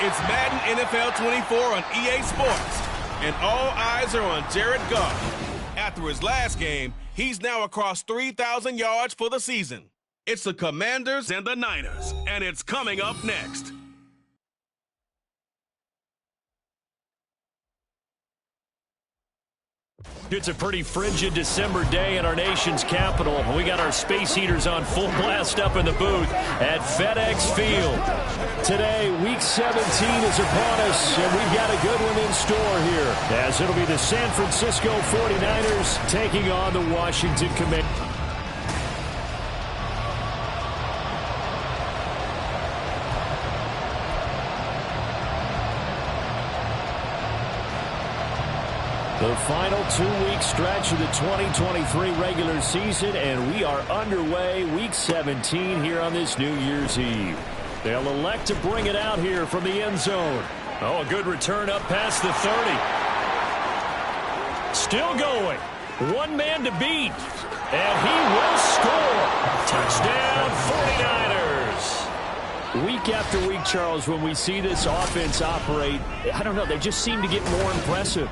It's Madden NFL 24 on EA Sports, and all eyes are on Jared Goff. After his last game, he's now across 3,000 yards for the season. It's the Commanders and the Niners, and it's coming up next. It's a pretty frigid December day in our nation's capital. We got our space heaters on full blast up in the booth at FedEx Field. Today, Week 17 is upon us, and we've got a good one in store here, as it'll be the San Francisco 49ers taking on the Washington Commanders. The final 2-week stretch of the 2023 regular season, and we are underway Week 17 here on this New Year's Eve. They'll elect to bring it out here from the end zone. Oh, a good return up past the 30. Still going. One man to beat. And he will score. Touchdown, 49ers. Week after week, Charles, when we see this offense operate, I don't know, they just seem to get more impressive.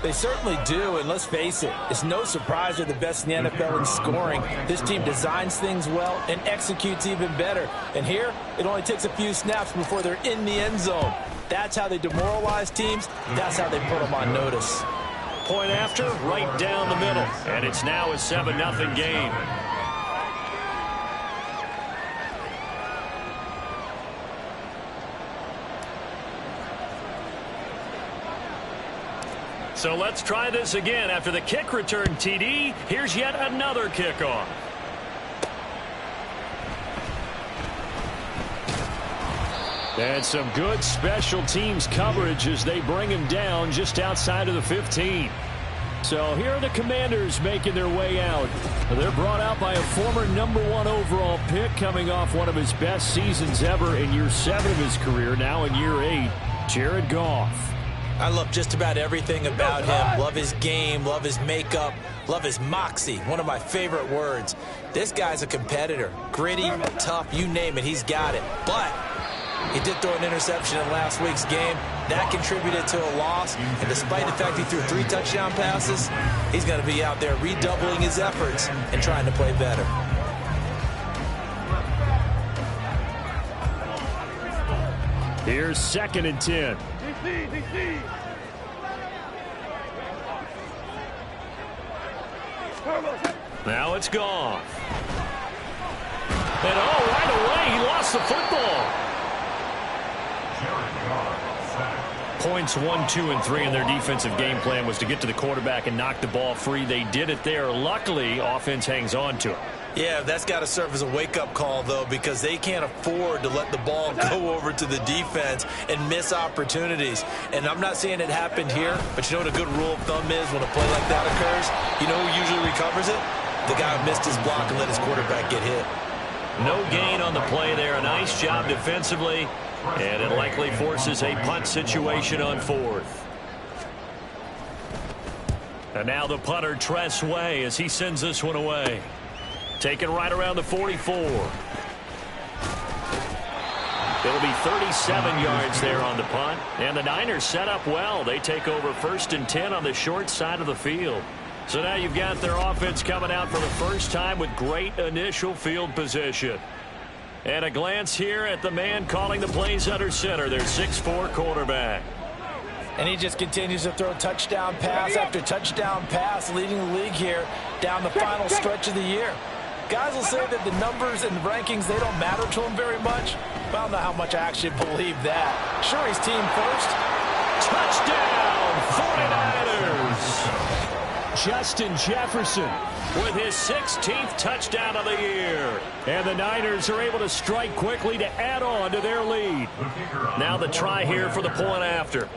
They certainly do, and let's face it, it's no surprise they're the best in the NFL in scoring. This team designs things well and executes even better. And here, it only takes a few snaps before they're in the end zone. That's how they demoralize teams. That's how they put them on notice. Point after, right down the middle. And it's now a 7-0 game. So let's try this again. After the kick return TD, here's yet another kickoff. And some good special teams coverage as they bring him down just outside of the 15. So here are the Commanders making their way out. They're brought out by a former #1 overall pick coming off one of his best seasons ever in year 7 of his career, now in year 8, Jared Goff. I love just about everything about him. Love his game, love his makeup, love his moxie, one of my favorite words. This guy's a competitor. Gritty, tough, you name it, he's got it. But he did throw an interception in last week's game. That contributed to a loss. And despite the fact he threw 3 touchdown passes, he's going to be out there redoubling his efforts and trying to play better. Here's 2nd and 10. Now it's Goff. And right away, he lost the football. Points 1, 2, and 3 in their defensive game plan was to get to the quarterback and knock the ball free. They did it there. Luckily, offense hangs on to it. Yeah, that's got to serve as a wake-up call, though, because they can't afford to let the ball go over to the defense and miss opportunities. And I'm not saying it happened here, but you know what a good rule of thumb is when a play like that occurs? You know who usually recovers it? The guy who missed his block and let his quarterback get hit. No gain on the play there. A nice job defensively, and it likely forces a punt situation on 4th. And now the punter, Tress Way, as he sends this one away. Taken right around the 44. It'll be 37 yards there on the punt. And the Niners set up well. They take over 1st and 10 on the short side of the field. So now you've got their offense coming out for the first time with great initial field position. And a glance here at the man calling the plays under center, their 6'4" quarterback. And he just continues to throw touchdown pass after touchdown pass, leading the league here down the final stretch of the year. Guys will say that the numbers and the rankings, they don't matter to him very much. But I don't know how much I actually believe that. Sure, he's team first. Touchdown, 49ers. Justin Jefferson with his 16th touchdown of the year. And the Niners are able to strike quickly to add on to their lead. Now the try here for the point after.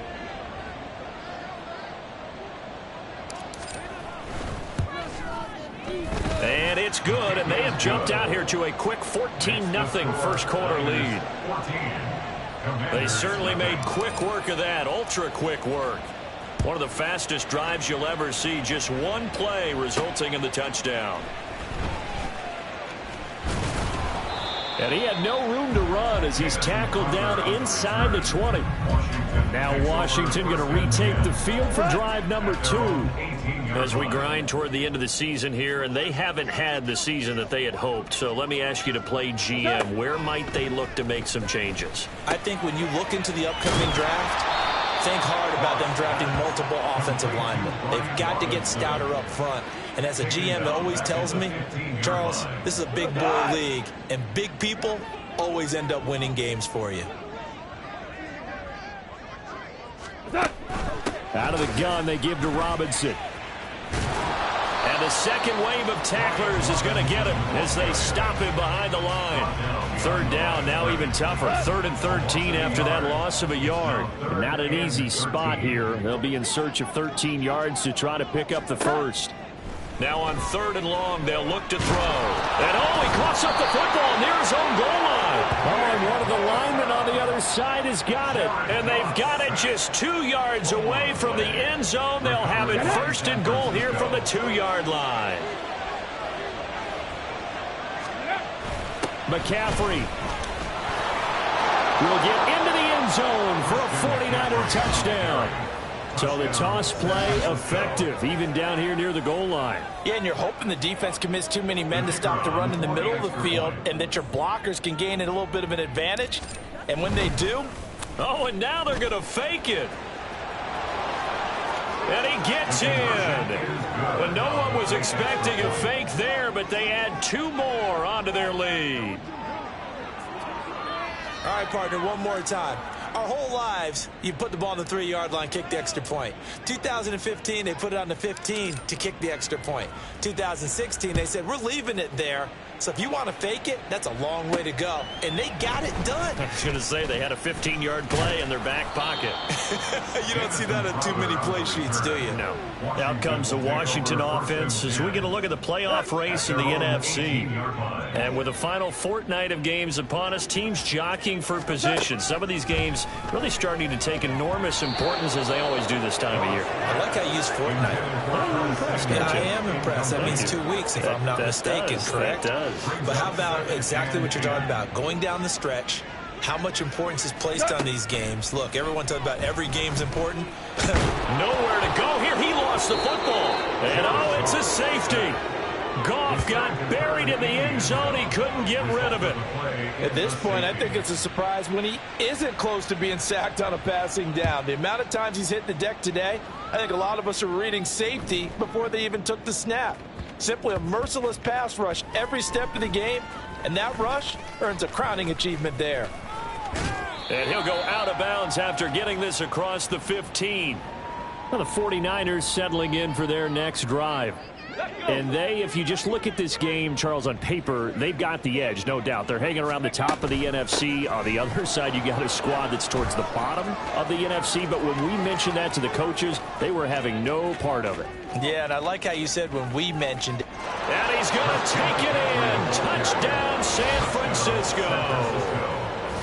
And it's good, and they have jumped out here to a quick 14-0 first quarter lead. They certainly made quick work of that, ultra-quick work. One of the fastest drives you'll ever see, just one play resulting in the touchdown. And he had no room to run as he's tackled down inside the 20. Now Washington going to retake the field for drive number 2. As we grind toward the end of the season here, and they haven't had the season that they had hoped. So let me ask you to play GM. Where might they look to make some changes? I think when you look into the upcoming draft, think hard about them drafting multiple offensive linemen. They've got to get stouter up front. And as a GM, it always tells me, Charles, this is a big boy league, and big people always end up winning games for you. Out of the gun, they give to Robinson. And the second wave of tacklers is going to get him as they stop him behind the line. Third down, now even tougher. 3rd and 13 after that loss of a yard. Not an easy spot here. They'll be in search of 13 yards to try to pick up the first. Now on 3rd and long, they'll look to throw. And he coughs up the football near his own goal line. And one of the linemen on the other side has got it. And they've got it just 2 yards away from the end zone. They'll have it 1st and goal here from the 2-yard line. McCaffrey will get into the end zone for a 49er touchdown. So the toss play effective, even down here near the goal line. Yeah, and you're hoping the defense commits too many men to stop the run in the middle of the field and that your blockers can gain a little bit of an advantage. And when they do... and now they're going to fake it. And he gets in. And no one was expecting a fake there, but they add 2 more onto their lead. All right, partner, one more time. Our whole lives, you put the ball on the 3-yard line, kick the extra point. 2015, they put it on the 15 to kick the extra point. 2016, they said, we're leaving it there. So if you want to fake it, that's a long way to go. And they got it done. I was going to say, they had a 15-yard play in their back pocket. You don't see that on too many play sheets, do you? No. Out comes the Washington offense as we get a look at the playoff race in the NFC. And with the final fortnight of games upon us, teams jockeying for position. Some of these games really starting to take enormous importance as they always do this time of year. I like how you use fortnight. I'm impressed. Yeah, I am impressed. That means 2 weeks, if I'm not mistaken, correct? That does. But how about exactly what you're talking about? Going down the stretch, how much importance is placed on these games. Look, everyone talks about every game's important. Nowhere to go here. He lost the football. And it's a safety. Goff got buried in the end zone. He couldn't get rid of it. At this point, I think it's a surprise when he isn't close to being sacked on a passing down. The amount of times he's hit the deck today, I think a lot of us are reading safety before they even took the snap. Simply a merciless pass rush every step of the game, and that rush earns a crowning achievement there. And he'll go out of bounds after getting this across the 15. Well, the 49ers settling in for their next drive. And if you just look at this game, Charles, on paper, they've got the edge, no doubt. They're hanging around the top of the NFC. On the other side, you got a squad that's towards the bottom of the NFC. But when we mentioned that to the coaches, they were having no part of it. Yeah, and I like how you said when we mentioned it. And he's going to take it in. Touchdown, San Francisco.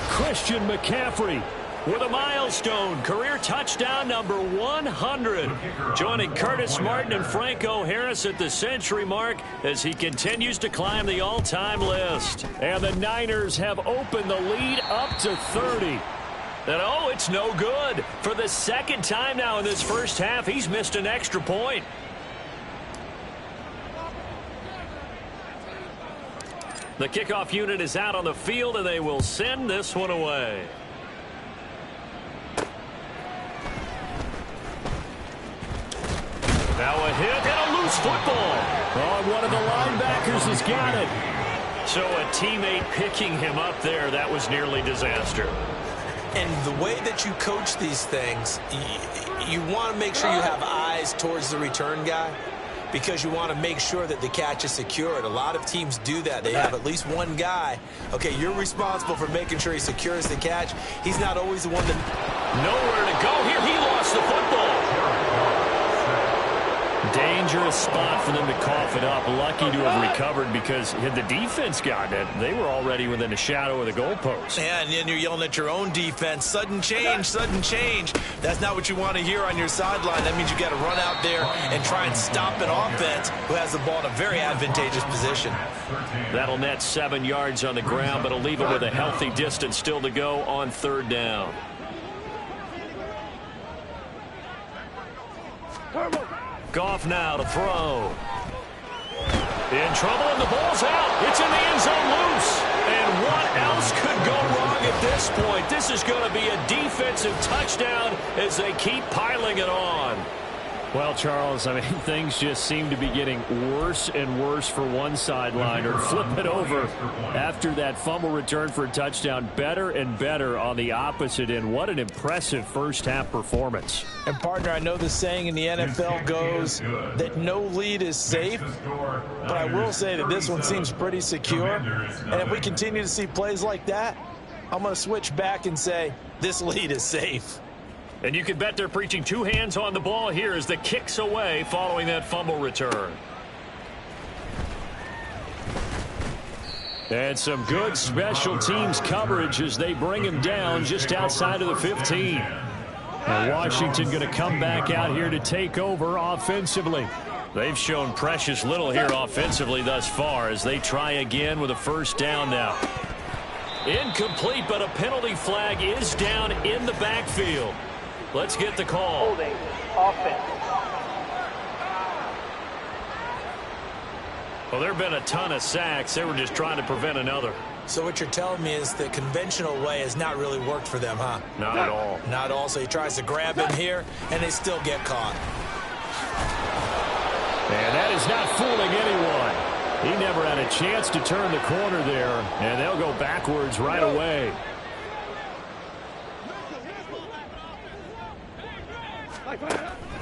Christian McCaffrey with a milestone career touchdown number 100, joining Curtis Martin and Franco Harris at the century mark as he continues to climb the all-time list. And the Niners have opened the lead up to 30. And it's no good. For the second time now in this first half, he's missed an extra point. The kickoff unit is out on the field, and they will send this one away. Now a hit and a loose football. One of the linebackers has got it. So a teammate picking him up there, that was nearly disaster. And the way that you coach these things, you want to make sure you have eyes towards the return guy because you want to make sure that the catch is secured. A lot of teams do that. They have at least one guy. Okay, you're responsible for making sure he secures the catch. He's not always the one that... Nowhere to go here. He lost the football. dangerous spot for them to cough it up. Lucky to have recovered because had the defense gotten it, they were already within a shadow of the goalpost. Yeah, and then you're yelling at your own defense. Sudden change, sudden change. That's not what you want to hear on your sideline. That means you got to run out there and try and stop an offense who has the ball in a very advantageous position. That'll net 7 yards on the ground, but it'll leave it with a healthy distance still to go on 3rd down. Goff now to throw. In trouble, and the ball's out. It's in the end zone loose. And what else could go wrong at this point? This is going to be a defensive touchdown as they keep piling it on. Well, Charles, I mean, things just seem to be getting worse and worse for one sideline. Or flip it over after that fumble return for a touchdown. Better and better on the opposite end. What an impressive first-half performance. And, partner, I know the saying in the NFL goes that no lead is safe, but I will say that this one seems pretty secure. And if we continue to see plays like that, I'm going to switch back and say this lead is safe. And you can bet they're preaching 2 hands on the ball here as the kick's away following that fumble return. And some good special teams coverage as they bring him down just outside of the 15. And Washington going to come back out here to take over offensively. They've shown precious little here offensively thus far as they try again with a 1st down now. Incomplete, but a penalty flag is down in the backfield. Let's get the call. Holding offense. Well, there have been a ton of sacks. They were just trying to prevent another. So what you're telling me is the conventional way has not really worked for them, huh? Not at all. Not at all. So he tries to grab him here, and they still get caught. And that is not fooling anyone. He never had a chance to turn the corner there, and they'll go backwards right away.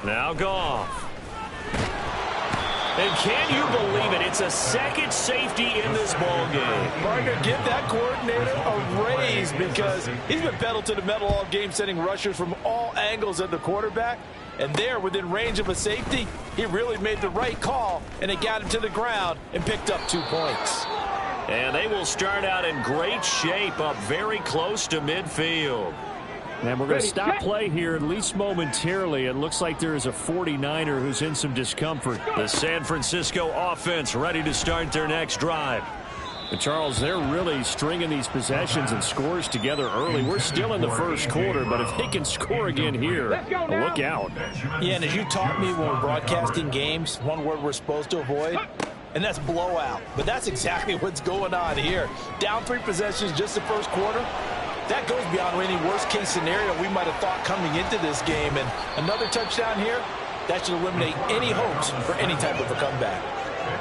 Now Goff. And can you believe it? It's a second safety in this ball game. Partner, give that coordinator a raise because he's been pedal to the metal all game, sending rushers from all angles at the quarterback. And there, within range of a safety, he really made the right call, and it got him to the ground and picked up 2 points. And they will start out in great shape, up very close to midfield. And we're going to stop play here, at least momentarily. It looks like there is a 49er who's in some discomfort. The San Francisco offense ready to start their next drive. But Charles, they're really stringing these possessions and scores together early. We're still in the 1st quarter, but if they can score again here, look out. Yeah, and as you taught me when we're broadcasting games, one word we're supposed to avoid, and that's blowout. But that's exactly what's going on here. Down 3 possessions just the 1st quarter. That goes beyond any worst-case scenario we might have thought coming into this game. And another touchdown here, that should eliminate any hopes for any type of a comeback.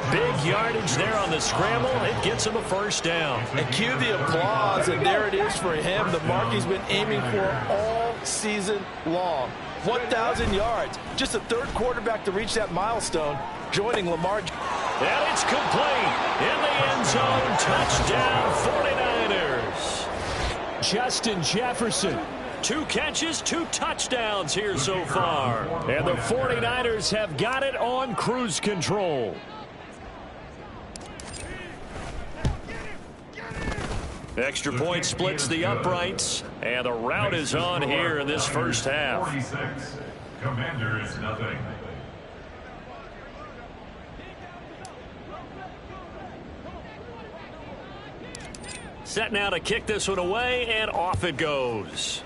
Big yardage there on the scramble. It gets him a 1st down. And cue the applause, and there it is for him. The mark he's been aiming for all season long. 1,000 yards. Just the 3rd quarterback to reach that milestone, joining Lamar. And it's complete. In the end zone, touchdown 49ers. Justin Jefferson. 2 catches, 2 touchdowns here so far. And the 49ers have got it on cruise control. Extra point splits the uprights, and the route is on here in this 1st half. 46. Commanders nothing. Set now to kick this one away, and off it goes.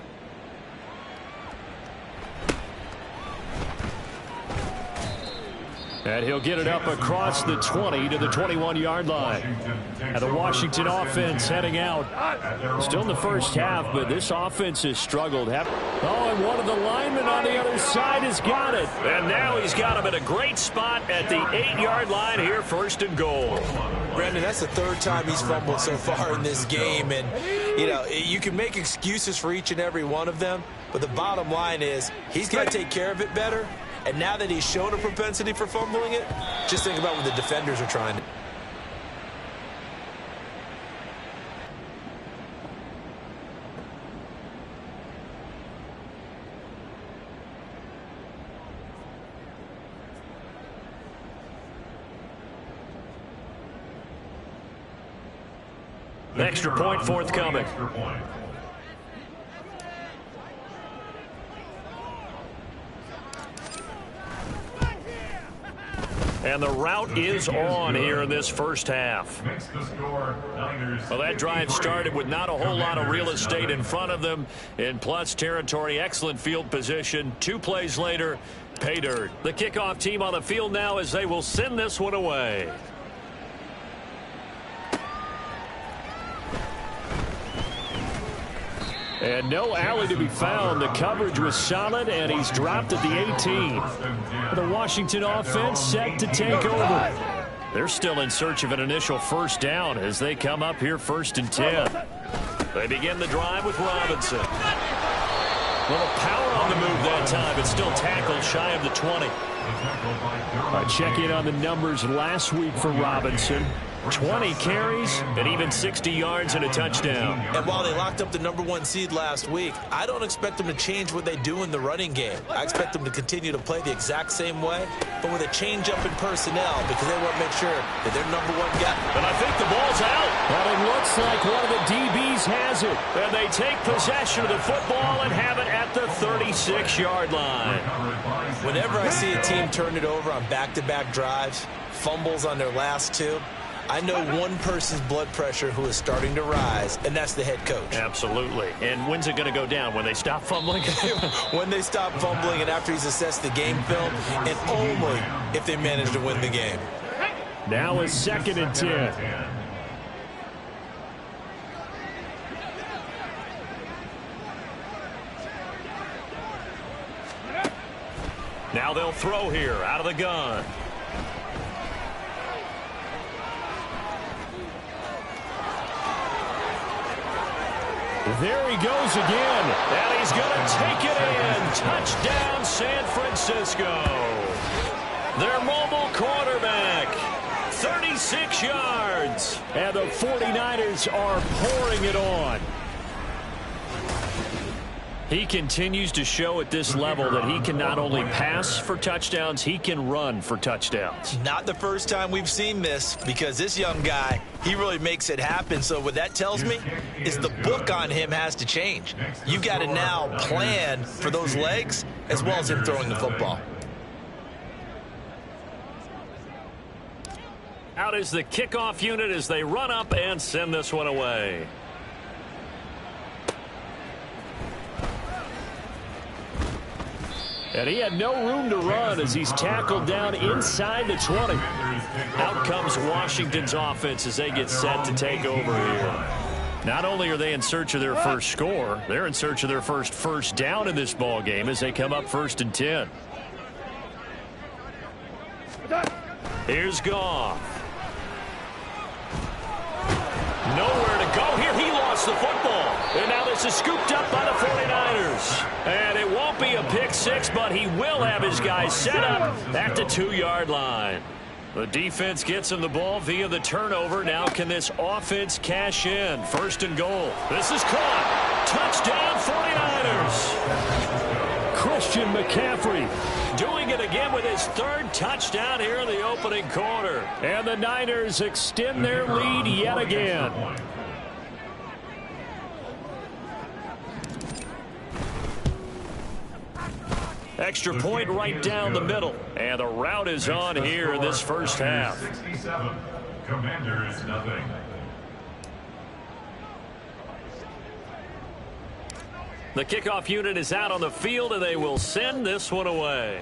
And he'll get it up across the 20 to the 21-yard line. And the Washington offense heading out. Still in the 1st half, but this offense has struggled. Oh, and one of the linemen on the other side has got it. And now he's got him at a great spot at the 8-yard line here, 1st and goal. Brandon, that's the 3rd time he's fumbled so far in this game. And, you know, you can make excuses for each and every one of them, but the bottom line is he's got to take care of it better. And now that he's shown a propensity for fumbling it, just think about what the defenders are trying to do. Extra point forthcoming. And the route is on here in this first half. Well, that drive started with not a whole lot of real estate in front of them in plus territory. Excellent field position. 2 plays later, pay dirt. The kickoff team on the field now as they will send this one away. And no alley to be found. The coverage was solid, and he's dropped at the 18. The Washington offense set to take over. They're still in search of an initial first down as they come up here 1st and 10. They begin the drive with Robinson. A little power on the move that time, but still tackled shy of the 20. Check in on the numbers last week for Robinson. 20 carries and even 60 yards and a touchdown. And while they locked up the #1 seed last week, I don't expect them to change what they do in the running game. I expect them to continue to play the exact same way, but with a change up in personnel because they want to make sure that their #1 guy. And I think the ball's out. But it looks like one of the DBs has it. And they take possession of the football and have it at the 36-yard line. Whenever I see a team turn it over on back-to-back drives, fumbles on their last 2, I know one person's blood pressure who is starting to rise, and that's the head coach. Absolutely. And when's it going to go down? When they stop fumbling? When they stop fumbling and after he's assessed the game film, and only if they manage to win the game. Now is 2nd and 10. Now they'll throw here out of the gun. There he goes again, and he's going to take it in. Touchdown, San Francisco. Their mobile quarterback, 36 yards. And the 49ers are pouring it on. He continues to show at this level that he can not only pass for touchdowns, he can run for touchdowns. Not the first time we've seen this, because this young guy, he really makes it happen. So what that tells me is the book on him has to change. You got to now plan for those legs as well as him throwing the football. Out is the kickoff unit as they run up and send this one away. And he had no room to run as he's tackled down inside the 20. Out comes Washington's offense as they get set to take over here. Not only are they in search of their first score, they're in search of their first down in this ball game as they come up 1st and 10. Here's Goff. Nowhere to go here. He lost the football. And now this is scooped up by the 49ers. And it won't be a pick six, but he will have his guys set up at the 2-yard line. The defense gets him the ball via the turnover. Now can this offense cash in? 1st and goal. This is caught. Touchdown 49ers. Christian McCaffrey doing it again with his 3rd touchdown here in the opening quarter. And the Niners extend their lead yet again. Extra point right down the middle. And the route is on here in this first half. 67. Commanders nothing. The kickoff unit is out on the field, and they will send this one away.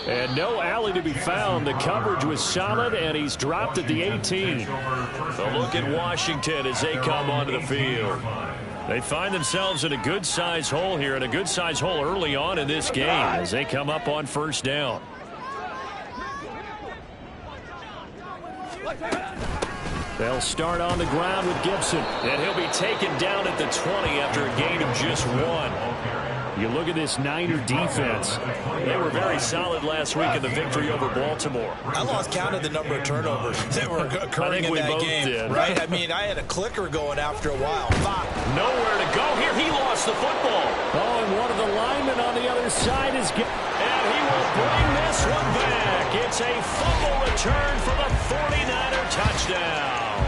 And no alley to be found. The coverage was solid, and he's dropped at the 18. A look at Washington as they come onto the field. They find themselves in a good-sized hole here, and a good-sized hole early on in this game as they come up on 1st down. They'll start on the ground with Gibson, and he'll be taken down at the 20 after a gain of just 1. You look at this Niner defense. They were very solid last week in the victory over Baltimore. I lost count of the number of turnovers that were occurring in that game. Did. Right? I mean, I had a clicker going after a while. Nowhere to go here. He lost the football. Oh, and one of the linemen on the other side is... And he will bring this one back. It's a fumble return for the 49er touchdown.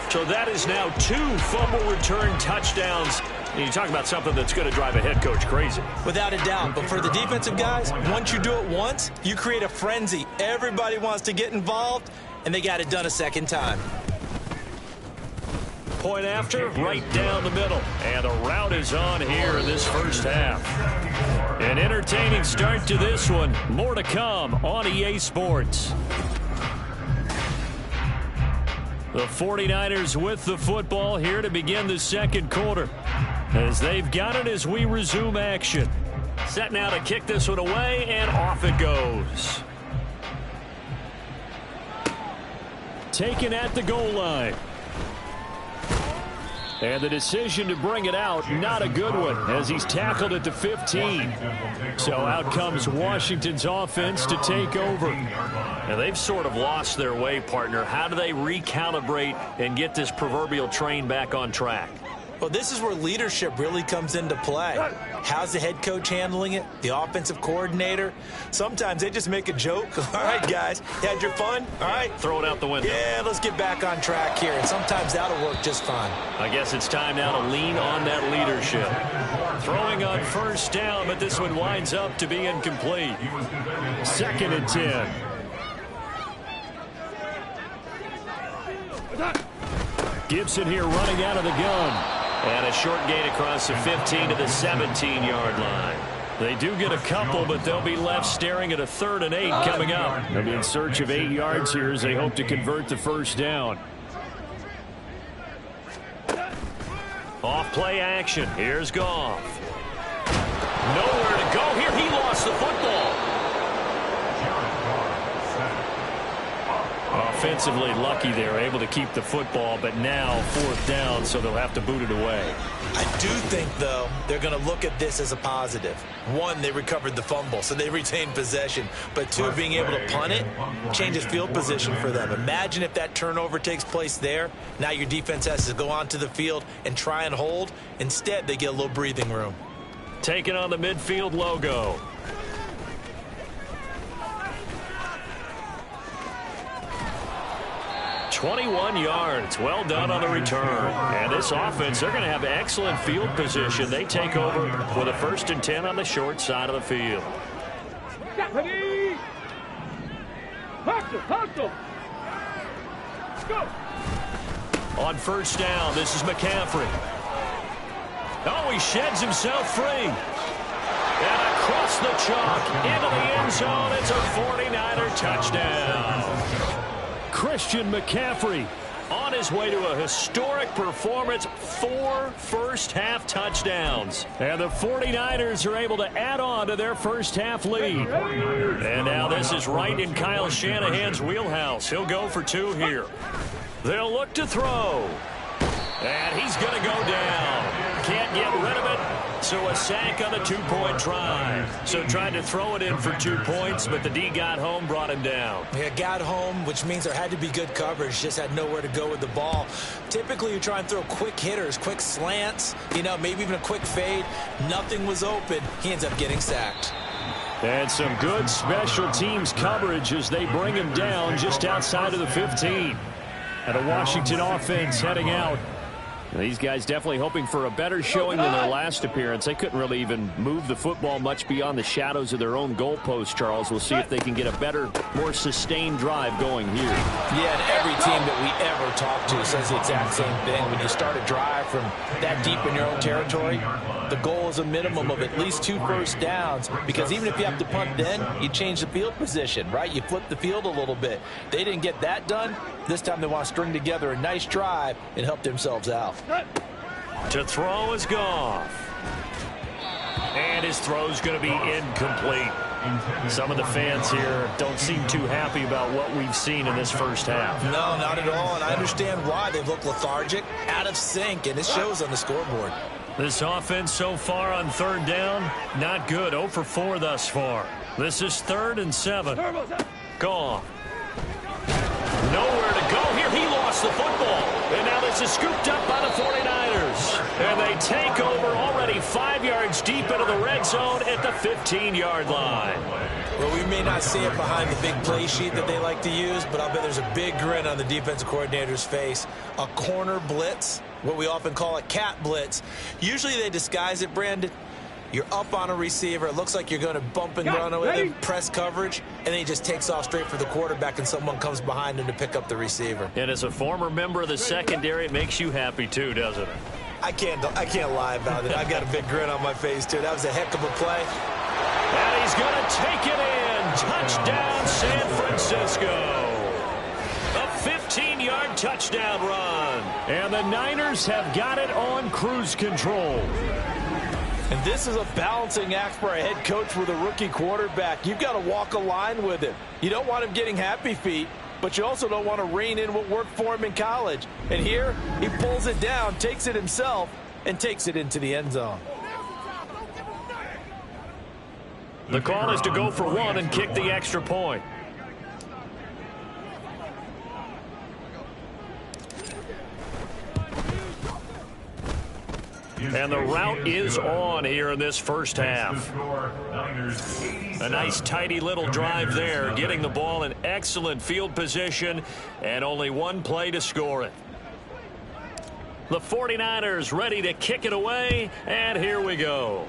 So that is now 2 fumble return touchdowns. And you talk about something that's going to drive a head coach crazy. Without a doubt. But for the defensive guys, once you do it once, you create a frenzy. Everybody wants to get involved, and they got it done a second time. Point after, right down the middle. And the route is on here in this first half. An entertaining start to this one. More to come on EA Sports. The 49ers with the football here to begin the second quarter. As they've got it as we resume action. Set now to kick this one away, and off it goes. Taken at the goal line. And the decision to bring it out, not a good one, as he's tackled at the 15. So out comes Washington's offense to take over. Now they've sort of lost their way, partner. How do they recalibrate and get this proverbial train back on track? Well, this is where leadership really comes into play. How's the head coach handling it? The offensive coordinator? Sometimes they just make a joke. All right, guys, you had your fun? All right. Throw it out the window. Yeah, let's get back on track here. And sometimes that'll work just fine. I guess it's time now to lean on that leadership. Throwing on first down, but this one winds up to be incomplete. 2nd and 10. Gibson here running out of the gun. And a short gain across the 15 to the 17-yard line. They do get a couple, but they'll be left staring at a 3rd and 8 coming up. They'll be in search of 8 yards here as they hope to convert the first down. Off play action. Here's Goff. Nowhere to go here. He lost the football. Offensively lucky they're able to keep the football, but now 4th down, so they'll have to boot it away. I do think, though, they're going to look at this as a positive. 1, they recovered the fumble, so they retained possession. But 2, being able to punt it changes field position for them. Imagine if that turnover takes place there. Now your defense has to go onto the field and try and hold. Instead, they get a little breathing room. Taking on the midfield logo. 21 yards. Well done on the return. And this offense, they're going to have excellent field position. They take over with a 1st and 10 on the short side of the field. On first down, this is McCaffrey. Oh, he sheds himself free. And across the chalk into the end zone. It's a 49er touchdown. Christian McCaffrey on his way to a historic performance, 4 first-half touchdowns. And the 49ers are able to add on to their first-half lead. And now this is right in Kyle Shanahan's wheelhouse. He'll go for 2 here. They'll look to throw. And he's going to go down. Can't get rid of it. So a sack on a 2-point try. So tried to throw it in for 2 points, but the D got home, brought him down. Yeah, got home, which means there had to be good coverage. Just had nowhere to go with the ball. Typically, you try and throw quick hitters, quick slants, maybe even a quick fade. Nothing was open. He ends up getting sacked. And some good special teams coverage as they bring him down just outside of the 15. And a Washington offense heading out. These guys definitely hoping for a better showing than their last appearance. They couldn't really even move the football much beyond the shadows of their own goalpost, Charles. We'll see if they can get a better, more sustained drive going here. Yeah, and every team that we ever talk to says the exact same thing. When you start a drive from that deep in your own territory, the goal is a minimum of at least 2 first downs, because even if you have to punt then, you change the field position, right? You flip the field a little bit. They didn't get that done. This time they want to string together a nice drive and help themselves out. To throw is Goff. And his throw's going to be incomplete. Some of the fans here don't seem too happy about what we've seen in this first half. No, not at all, and I understand why. They've looked lethargic, out of sync, and it shows on the scoreboard. This offense so far on 3rd down, not good. 0 for 4 thus far. This is 3rd and 7. Goff. Nowhere to go here. He lost the football. And now this is scooped up by the 49ers. And they take over already 5 yards deep into the red zone at the 15-yard line. Well, we may not see it behind the big play sheet that they like to use, but I'll bet there's a big grin on the defensive coordinator's face. A corner blitz, what we often call a cat blitz. Usually they disguise it, Brandon. You're up on a receiver. It looks like you're going to bump and run with him, press coverage, and then he just takes off straight for the quarterback, and someone comes behind him to pick up the receiver. And as a former member of the secondary, it makes you happy too, doesn't it? I can't lie about it. I got a big grin on my face, too. That was a heck of a play. And he's going to take it in. Touchdown, San Francisco. A 15-yard touchdown run. And the Niners have got it on cruise control. And this is a balancing act for a head coach with a rookie quarterback. You've got to walk a line with him. You don't want him getting happy feet, but you also don't want to rein in what worked for him in college. And here, he pulls it down, takes it himself, and takes it into the end zone. The call is to go for one and kick the extra point. And the route is on here in this first half. A nice tidy little drive there, getting the ball in excellent field position, and only one play to score it. The 49ers ready to kick it away, and here we go.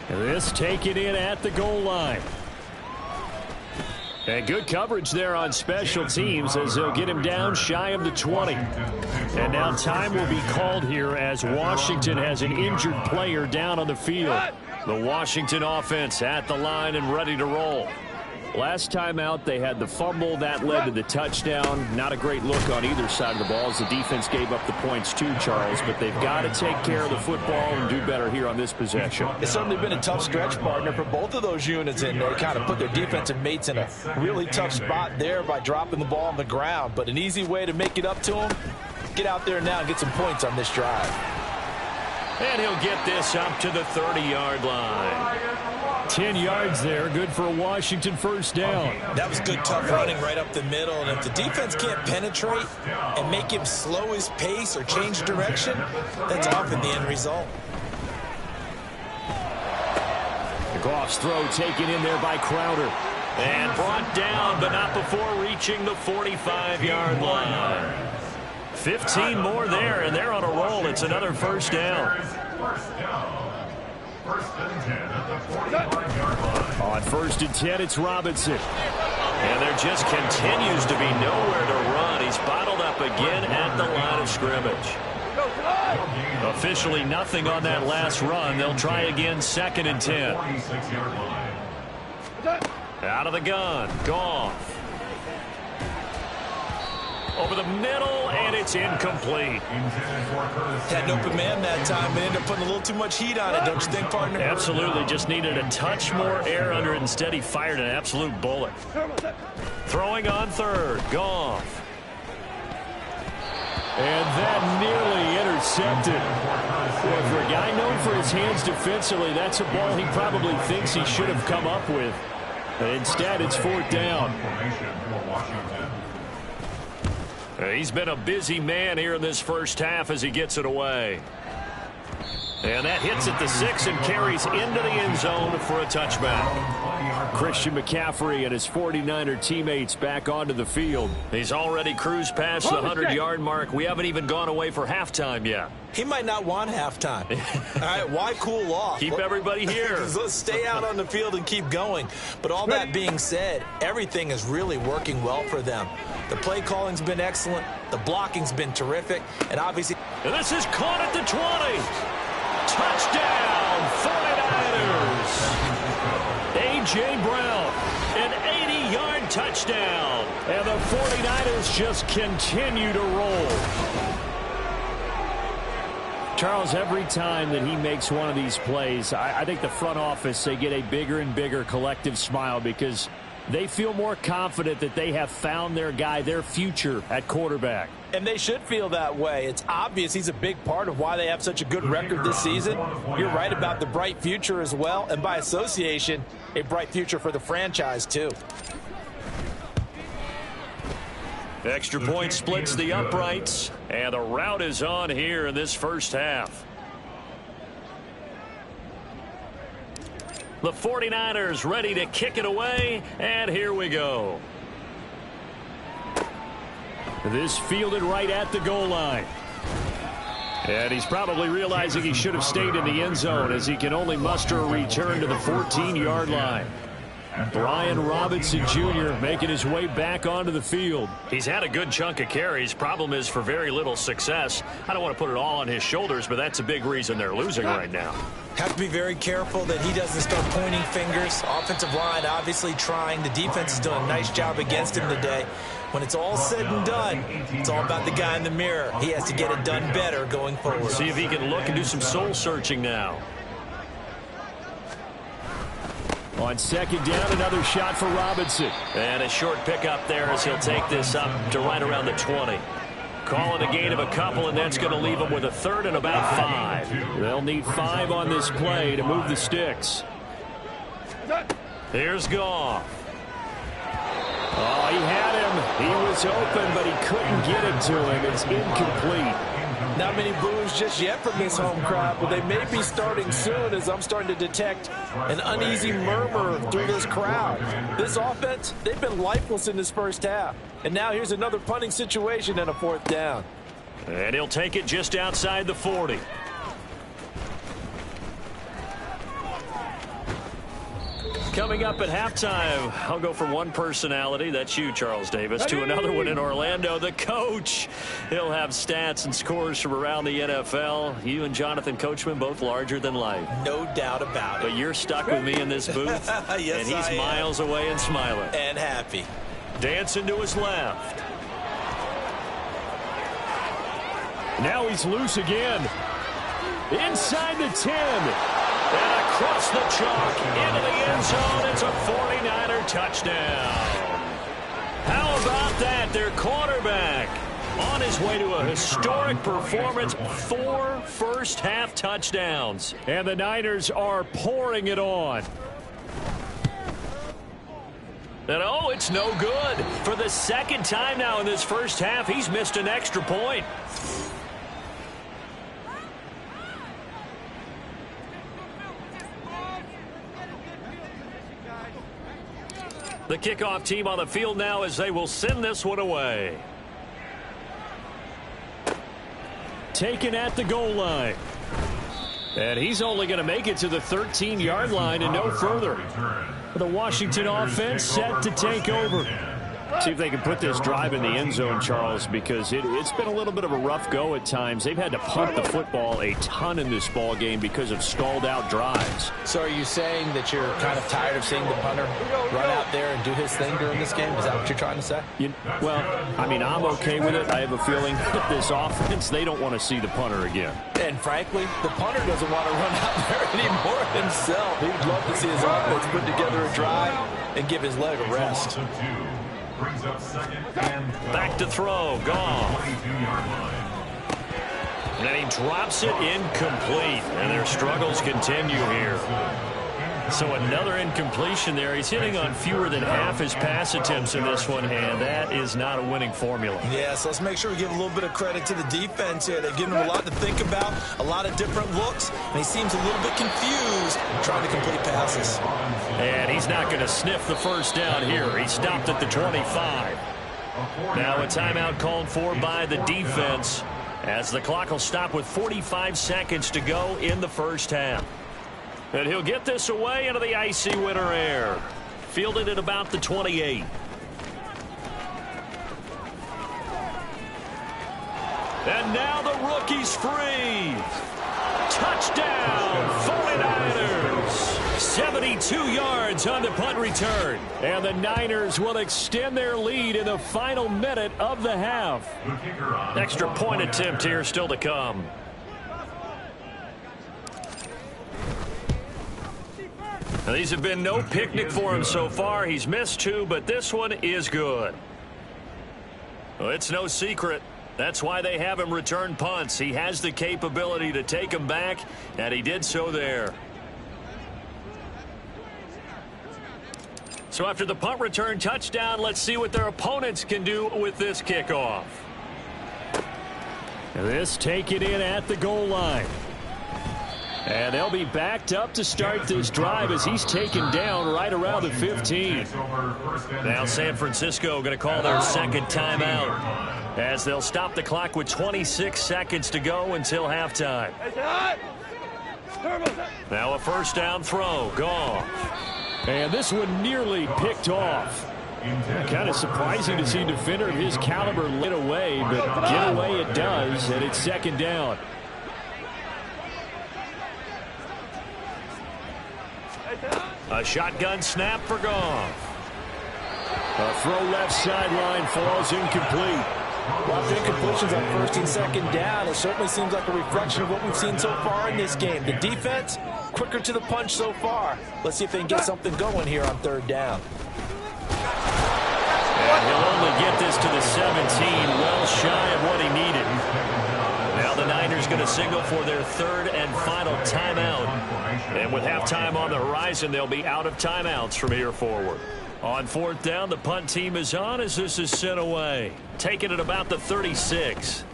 This taken in at the goal line. And good coverage there on special teams as they'll get him down shy of the 20. And now time will be called here as Washington has an injured player down on the field. The Washington offense at the line and ready to roll. Last time out, they had the fumble. That led to the touchdown. Not a great look on either side of the ball as the defense gave up the points too, Charles. But they've got to take care of the football and do better here on this possession. It's certainly been a tough stretch, partner, for both of those units, and they kind of put their defensive mates in a really tough spot there by dropping the ball on the ground. But an easy way to make it up to them, get out there now and get some points on this drive. And he'll get this up to the 30-yard line. 10 yards there, good for a Washington first down. That was good, tough running right up the middle. And if the defense can't penetrate and make him slow his pace or change direction, that's often the end result. Goff's throw taken in there by Crowder. And brought down, but not before reaching the 45-yard line. 15 more there, and they're on a roll. It's another first down. On 1st and 10, it's Robinson. And there just continues to be nowhere to run. He's bottled up again at the line of scrimmage. Officially nothing on that last run. They'll try again 2nd and 10. Out of the gun. Goff. Over the middle, and it's incomplete. Had an open man that time, but ended up putting a little too much heat on it, don't you think, partner? Absolutely. Just needed a touch more air under it. Instead, he fired an absolute bullet. Throwing on 3rd. Goff. And that nearly intercepted. Boy, for a guy known for his hands defensively, that's a ball he probably thinks he should have come up with. But instead, it's 4th down. He's been a busy man here in this first half as he gets it away. And that hits at the 6 and carries into the end zone for a touchback. Christian McCaffrey and his 49er teammates back onto the field. He's already cruised past the 100-yard mark. We haven't even gone away for halftime yet. He might not want halftime. All right, why cool off? Keep everybody here. Let's stay out on the field and keep going. But all that being said, everything is really working well for them. The play calling's been excellent. The blocking's been terrific. And obviously... And this is caught at the 20. Touchdown, 49ers. A.J. Brown, an 80-yard touchdown. And the 49ers just continue to roll. Charles, every time that he makes one of these plays, I think the front office, they get a bigger and bigger collective smile because they feel more confident that they have found their guy, their future at quarterback. And they should feel that way. It's obvious he's a big part of why they have such a good record this season. You're right about the bright future as well, and by association, a bright future for the franchise too. Extra point splits the uprights, and the route is on here in this first half. The 49ers ready to kick it away, and here we go. This fielded right at the goal line. And he's probably realizing he should have stayed in the end zone as he can only muster a return to the 14-yard line. Brian Robinson Jr. making his way back onto the field. He's had a good chunk of carries. Problem is for very little success. I don't want to put it all on his shoulders, but that's a big reason they're losing right now. Have to be very careful that he doesn't start pointing fingers. Offensive line obviously trying. The defense is doing a nice job against him today. When it's all said and done, it's all about the guy in the mirror. He has to get it done better going forward. See if he can look and do some soul searching now. On second down, another shot for Robinson. And a short pickup there as he'll take this up to right around the 20. Calling a gain of a couple, and that's going to leave them with a third and about 5. They'll need 5 on this play to move the sticks. Here's Goff. Oh, he had him. He was open, but he couldn't get it to him. It's incomplete. Not many boos just yet from this home crowd, but they may be starting soon as I'm starting to detect an uneasy murmur through this crowd. This offense, they've been lifeless in this first half. And now here's another punting situation and a 4th down. And he'll take it just outside the 40. Coming up at halftime, I'll go from one personality, that's you, Charles Davis, to another one in Orlando, the coach. He'll have stats and scores from around the NFL. You and Jonathan Coachman, both larger than life. No doubt about it. But you're stuck with me in this booth, yes, and he's miles away and smiling. And happy. Dancing to his left. Now he's loose again. Inside the 10. And across the chalk into the end zone. It's a 49er touchdown. How about that? Their quarterback on his way to a historic performance. 4 first-half touchdowns. And the Niners are pouring it on. And oh, it's no good. For the second time now in this first half, he's missed an extra point. The kickoff team on the field now as they will send this one away. Taken at the goal line. And he's only going to make it to the 13-yard line and no further. The Washington offense set to take over. See if they can put this drive in the end zone, Charles, because it's been a little bit of a rough go at times. They've had to punt the football a ton in this ball game because of stalled-out drives. So are you saying that you're kind of tired of seeing the punter run out there and do his thing during this game? Is that what you're trying to say? Well, I mean, I'm okay with it. I have a feeling that this offense, they don't want to see the punter again. And frankly, the punter doesn't want to run out there anymore himself. He'd love to see his offense put together a drive and give his leg a rest. Brings up second and back to throw. Goff. And then he drops it incomplete. And their struggles continue here. So another incompletion there. He's hitting on fewer than half his pass attempts in this one, and that is not a winning formula. Yeah, so let's make sure we give a little bit of credit to the defense here. They've given him a lot to think about, a lot of different looks, and he seems a little bit confused trying to complete passes. And he's not going to sniff the first down here. He stopped at the 25. Now a timeout called for by the defense as the clock will stop with 45 seconds to go in the first half. And he'll get this away into the icy winter air. Fielded at about the 28. And now the rookie's free. Touchdown, 49ers. 72 yards on the punt return. And the Niners will extend their lead in the final minute of the half. Extra point attempt here still to come. Now, these have been no picnic for him so far. He's missed 2, but this one is good. Well, it's no secret. That's why they have him return punts. He has the capability to take them back, and he did so there. So after the punt return touchdown, let's see what their opponents can do with this kickoff. This taken in at the goal line. And they'll be backed up to start this drive as he's taken down right around the 15. Now San Francisco going to call their second timeout as they'll stop the clock with 26 seconds to go until halftime. Now a first down throw. Goff. And this one nearly picked off. Kind of surprising to see a defender of his caliber lit away, but get away it does, and it's second down. A shotgun snap for Goff. A throw left sideline falls incomplete. A lot of incompletions on first and second down. It certainly seems like a reflection of what we've seen so far in this game. The defense, quicker to the punch so far. Let's see if they can get something going here on third down. And he'll only get this to the 17, well shy of what he needed. Now the Niners going to signal for their third and final timeout. And with halftime on the horizon, they'll be out of timeouts from here forward. On fourth down, the punt team is on as this is sent away. Taking it about the 36.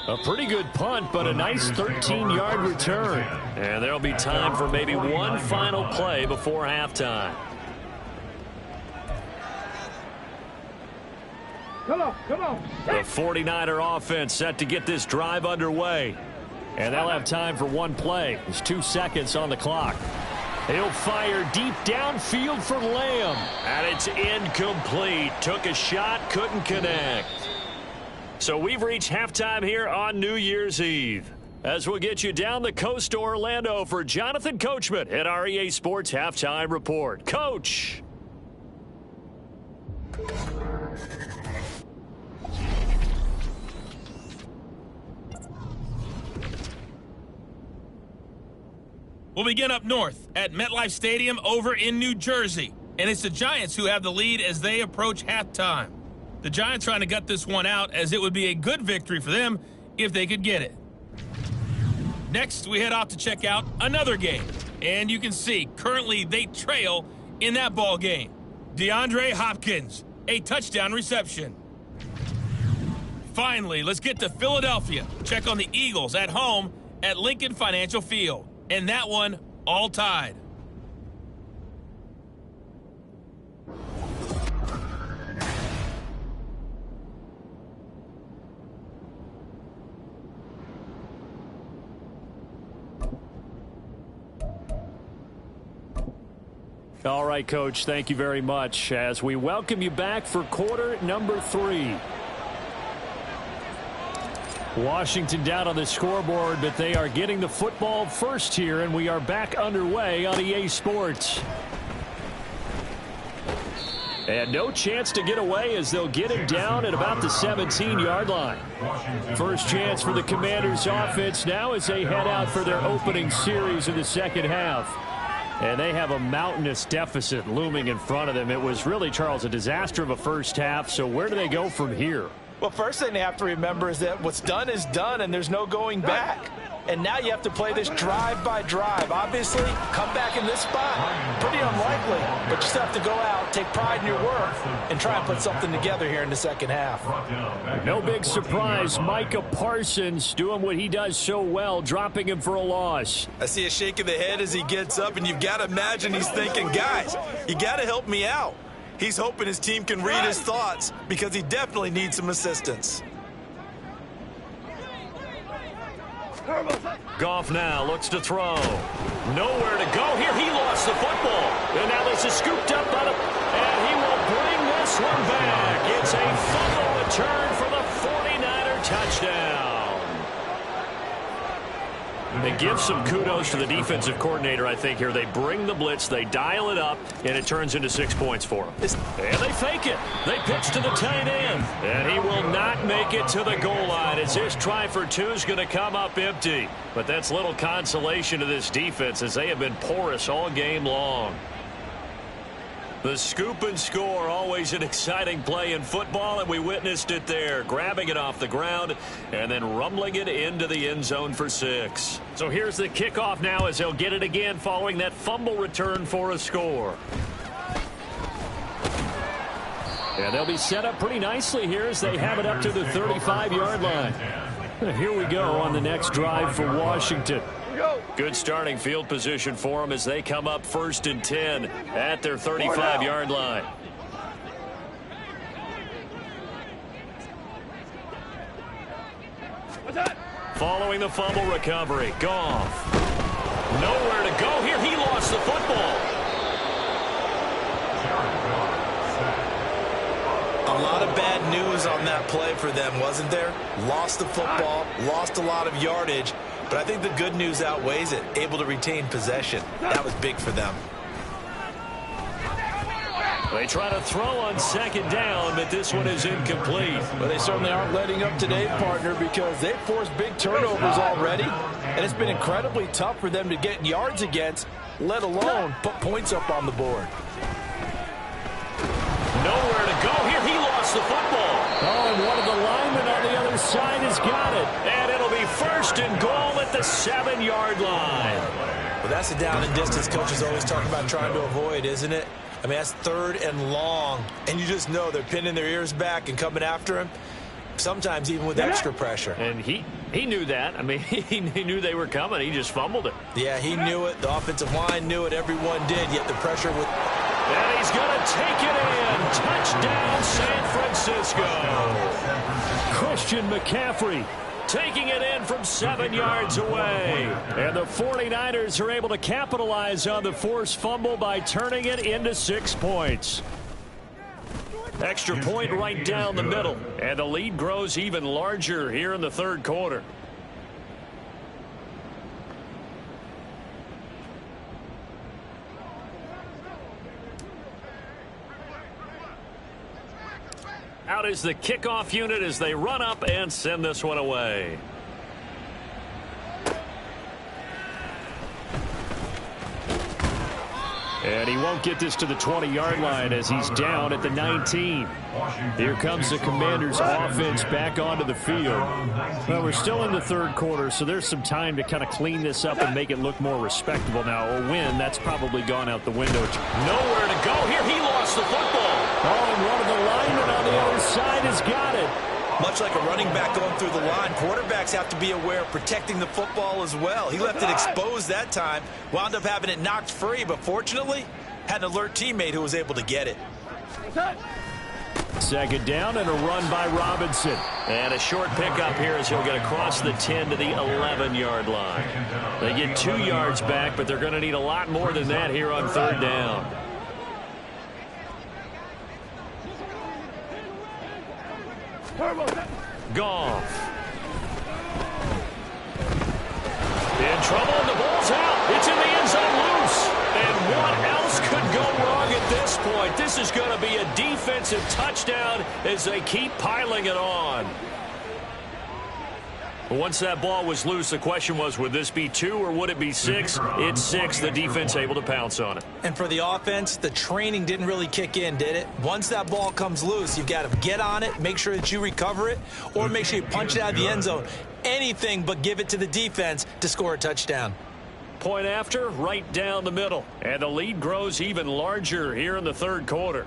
A pretty good punt, but a nice 13-yard return. And there'll be time for maybe one final play before halftime. Come on. The 49er offense set to get this drive underway. And they'll have time for one play. There's 2 seconds on the clock. He'll fire deep downfield for Lamb. And it's incomplete. Took a shot, couldn't connect. So we've reached halftime here on New Year's Eve. As we'll get you down the coast to Orlando for Jonathan Coachman at our EA Sports Halftime Report. Coach! We'll begin up north at MetLife Stadium over in New Jersey. And it's the Giants who have the lead as they approach halftime. The Giants trying to gut this one out as it would be a good victory for them if they could get it. Next, we head off to check out another game. And you can see currently they trail in that ball game. DeAndre Hopkins, a touchdown reception. Finally, let's get to Philadelphia. Check on the Eagles at home at Lincoln Financial Field. And that one all tied. All right, Coach, thank you very much as we welcome you back for quarter number 3. Washington down on the scoreboard, but they are getting the football first here, and we are back underway on EA Sports. And no chance to get away as they'll get him down at about the 17-yard line. First chance for the Commanders offense now as they head out for their opening series in the second half. And they have a mountainous deficit looming in front of them. It was really, Charles, a disaster of a first half. So where do they go from here? Well, first thing they have to remember is that what's done is done, and there's no going back. And now you have to play this drive by drive. Obviously, come back in this spot, pretty unlikely. But you still have to go out, take pride in your work, and try and put something together here in the second half. No big surprise. Micah Parsons doing what he does so well, dropping him for a loss. I see a shake of the head as he gets up, and you've got to imagine he's thinking, guys, you got to help me out. He's hoping his team can read his thoughts because he definitely needs some assistance. Goff now looks to throw. Nowhere to go here. He lost the football. And now this is scooped up by the... And he will bring this one back. It's a fumble return for the 49er touchdown. They give some kudos to the defensive coordinator, I think, here. They bring the blitz, they dial it up, and it turns into 6 points for them. And they fake it. They pitch to the tight end. And he will not make it to the goal line as his try for 2 is going to come up empty. But that's little consolation to this defense as they have been porous all game long. The scoop and score, always an exciting play in football, and we witnessed it there. Grabbing it off the ground and then rumbling it into the end zone for 6. So here's the kickoff now as they'll get it again following that fumble return for a score. And they'll be set up pretty nicely here as they have it up to the 35-yard line. Here we go on the next drive for Washington. Good starting field position for them as they come up 1st and 10 at their 35-yard line. Following the fumble recovery, Goff. Nowhere to go here. He lost the football. A lot of bad news on that play for them, wasn't there? Lost the football, lost a lot of yardage, but I think the good news outweighs it. Able to retain possession. That was big for them. They try to throw on 2nd down, but this one is incomplete. But they certainly aren't letting up today, partner, because they've forced big turnovers already, and it's been incredibly tough for them to get yards against, let alone put points up on the board. Nowhere to go here. He lost the football. Oh, and one of the linemen on the other side has got it. And it'll be 1st and goal at the 7-yard line. Well, that's the down and distance coaches always talk about trying to avoid, isn't it? I mean, that's 3rd and long, and you just know they're pinning their ears back and coming after him, sometimes even with extra pressure. And he knew that. I mean, he knew they were coming. He just fumbled it. Yeah, he knew it. The offensive line knew it. Everyone did, yet the pressure was... And he's going to take it in. Touchdown, San Francisco. Christian McCaffrey taking it in from 7 yards away. And the 49ers are able to capitalize on the forced fumble by turning it into 6 points. Extra point right down the middle. And the lead grows even larger here in the 3rd quarter. Out is the kickoff unit as they run up and send this one away. And he won't get this to the 20-yard line as he's down at the 19. Here comes the Commanders' offense back onto the field. Well, we're still in the 3rd quarter, so there's some time to kind of clean this up and make it look more respectable now. A win, that's probably gone out the window. Nowhere to go here. He lost the football. Oh, and one of the linemen on the other side has got it. Much like a running back going through the line, quarterbacks have to be aware of protecting the football as well. He left it exposed that time, wound up having it knocked free, but fortunately had an alert teammate who was able to get it. 2nd down and a run by Robinson. And a short pickup here as he'll get across the 10 to the 11-yard line. They get 2 yards back, but they're going to need a lot more than that here on 3rd down. Goff. In trouble, and the ball's out. It's in the end zone loose. And what else could go wrong at this point? This is going to be a defensive touchdown as they keep piling it on. Once that ball was loose, the question was, would this be 2 or would it be 6? It's 6. The defense able to pounce on it. And for the offense, the training didn't really kick in, did it? Once that ball comes loose, you've got to get on it, make sure that you recover it, or make sure you punch it out of the end zone. Anything but give it to the defense to score a touchdown. Point after, right down the middle. And the lead grows even larger here in the 3rd quarter.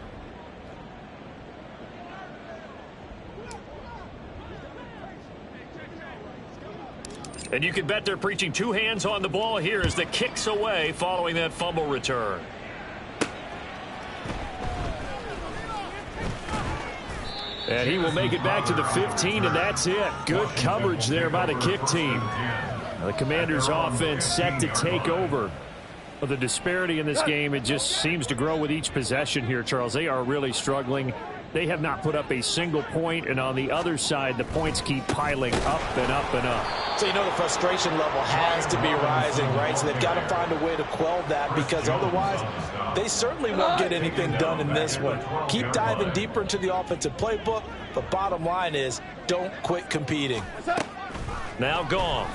And you can bet they're preaching 2 hands on the ball here as the kick's away following that fumble return. And he will make it back to the 15, and that's it. Good coverage there by the kick team. Now the Commanders' offense set to take over. But the disparity in this game, it just seems to grow with each possession here, Charles. They are really struggling. They have not put up a single point, and on the other side, the points keep piling up and up and up. So you know the frustration level has to be rising, right? So they've got to find a way to quell that, because otherwise they certainly won't get anything done in this one. Keep diving deeper into the offensive playbook, but bottom line is don't quit competing. Now gone.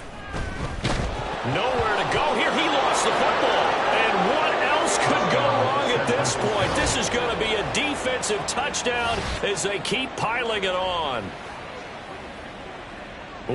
Nowhere to go here. He lost the football. And what else could go wrong at this point? This is going to be a defensive touchdown as they keep piling it on.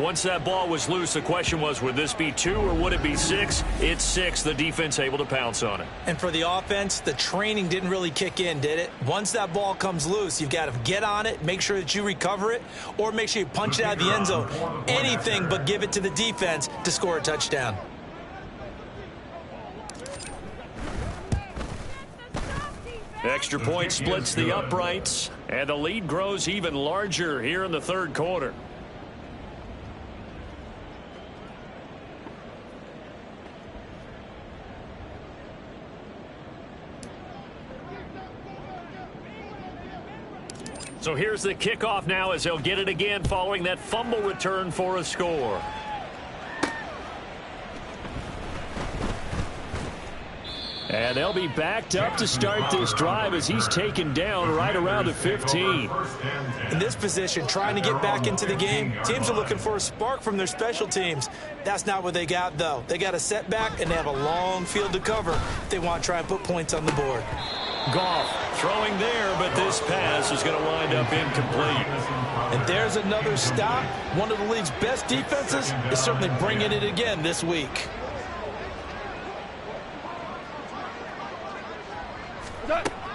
Once that ball was loose, the question was, would this be 2 or would it be 6? It's 6. The defense able to pounce on it. And for the offense, the training didn't really kick in, did it? Once that ball comes loose, you've got to get on it, make sure that you recover it, or make sure you punch it out of the end zone. Anything but give it to the defense to score a touchdown. Extra point splits the uprights, and the lead grows even larger here in the third quarter. So here's the kickoff now as they'll get it again following that fumble return for a score. And they'll be backed up to start this drive as he's taken down right around the 15. In this position, trying to get back into the game, teams are looking for a spark from their special teams. That's not what they got, though. They got a setback, and they have a long field to cover if they want to try and put points on the board. Goff throwing there, but this pass is going to wind up incomplete. And there's another stop. One of the league's best defenses is certainly bringing it again this week.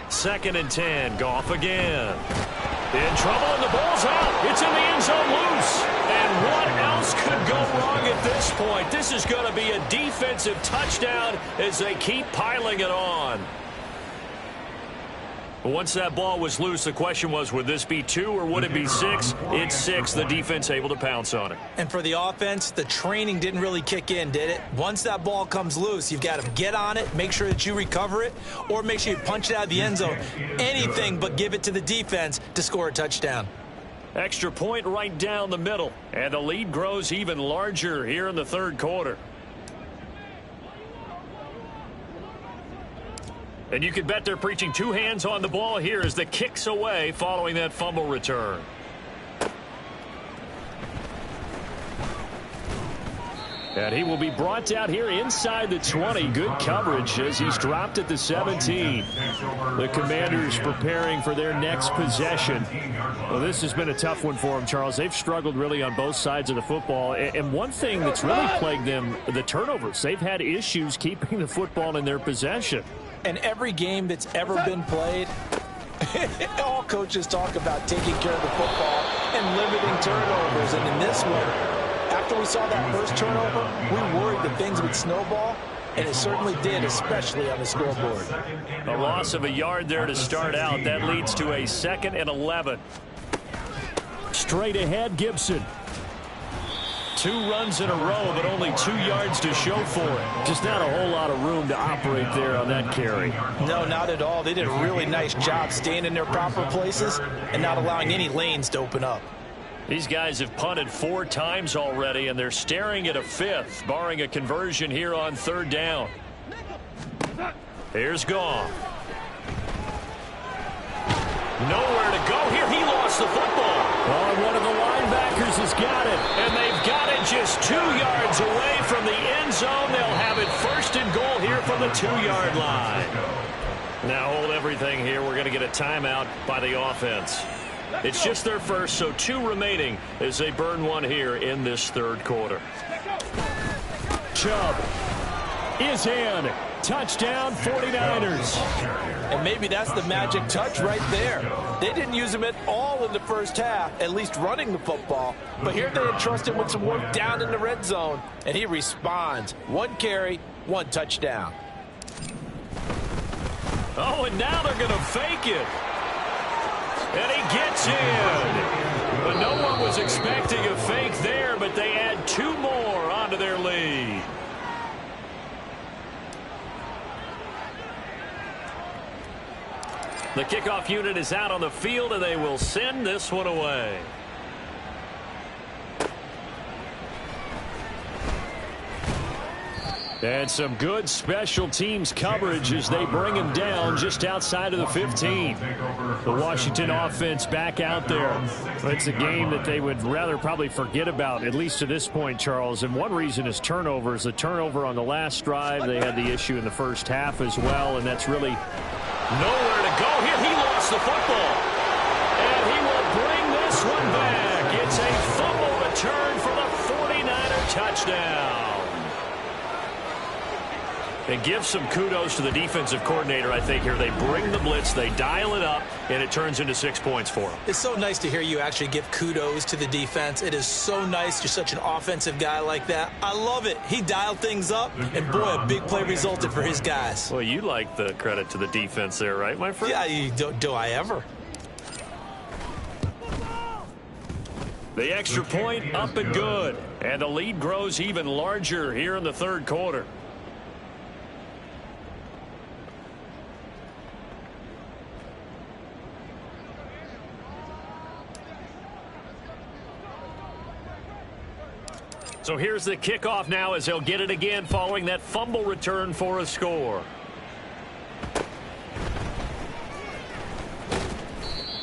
Second and 10, Goff again. In trouble, and the ball's out. It's in the end zone loose. And what else could go wrong at this point? This is going to be a defensive touchdown as they keep piling it on. Once that ball was loose, the question was, would this be 2 or would it be 6? It's 6. The defense able to pounce on it. And for the offense, the training didn't really kick in, did it? Once that ball comes loose, you've got to get on it, make sure that you recover it, or make sure you punch it out of the end zone. Anything but give it to the defense to score a touchdown. Extra point right down the middle. And the lead grows even larger here in the third quarter. And you can bet they're preaching 2 hands on the ball here as the kick's away following that fumble return. And he will be brought down here inside the 20. Good coverage as he's dropped at the 17. The Commanders preparing for their next possession. Well, this has been a tough one for them, Charles. They've struggled really on both sides of the football. And one thing that's really plagued them, the turnovers. They've had issues keeping the football in their possession. And every game that's ever been played, all coaches talk about taking care of the football and limiting turnovers. And in this one, after we saw that first turnover, we worried that things would snowball, and it certainly did, especially on the scoreboard. A loss of a yard there to start out. That leads to a 2nd and 11. Straight ahead, Gibson. 2 runs in a row, but only 2 yards to show for it. Just not a whole lot of room to operate there on that carry. No, not at all. They did a really nice job staying in their proper places and not allowing any lanes to open up. These guys have punted 4 times already, and they're staring at a 5th, barring a conversion here on 3rd down. Here's Goff. Nowhere to go here. He lost the football. Oh, one of the linebackers has got it. And they've got it just 2 yards away from the end zone. They'll have it 1st and goal here from the 2-yard line. Now hold everything here. We're going to get a timeout by the offense. It's just their first, so 2 remaining as they burn 1 here in this 3rd quarter. Chubb is in. Touchdown, 49ers. And maybe that's the magic touch right there. They didn't use him at all in the first half, at least running the football. But here they entrust him with some work down in the red zone, and he responds. 1 carry, 1 touchdown. Oh, and now they're going to fake it. And he gets in. But no one was expecting a fake there, but they add 2 more onto their lead. The kickoff unit is out on the field, and they will send this one away. And some good special teams coverage as they bring him down just outside of the 15. The Washington offense back out there. It's a game that they would rather probably forget about, at least to this point, Charles. And one reason is turnovers. The turnover on the last drive, they had the issue in the first half as well, and that's really nowhere to go here. He lost the football. And he will bring this one back. It's a fumble return for the And give some kudos to the defensive coordinator, I think, here. They bring the blitz, they dial it up, and it turns into 6 points for them. It's so nice to hear you actually give kudos to the defense. It is so nice. You're such an offensive guy like that. I love it. He dialed things up, and boy, a big play resulted for his guys. Well, you like the credit to the defense there, right, my friend? Yeah, do I ever? The extra point up and good. And the lead grows even larger here in the third quarter. So here's the kickoff now as they'll get it again following that fumble return for a score.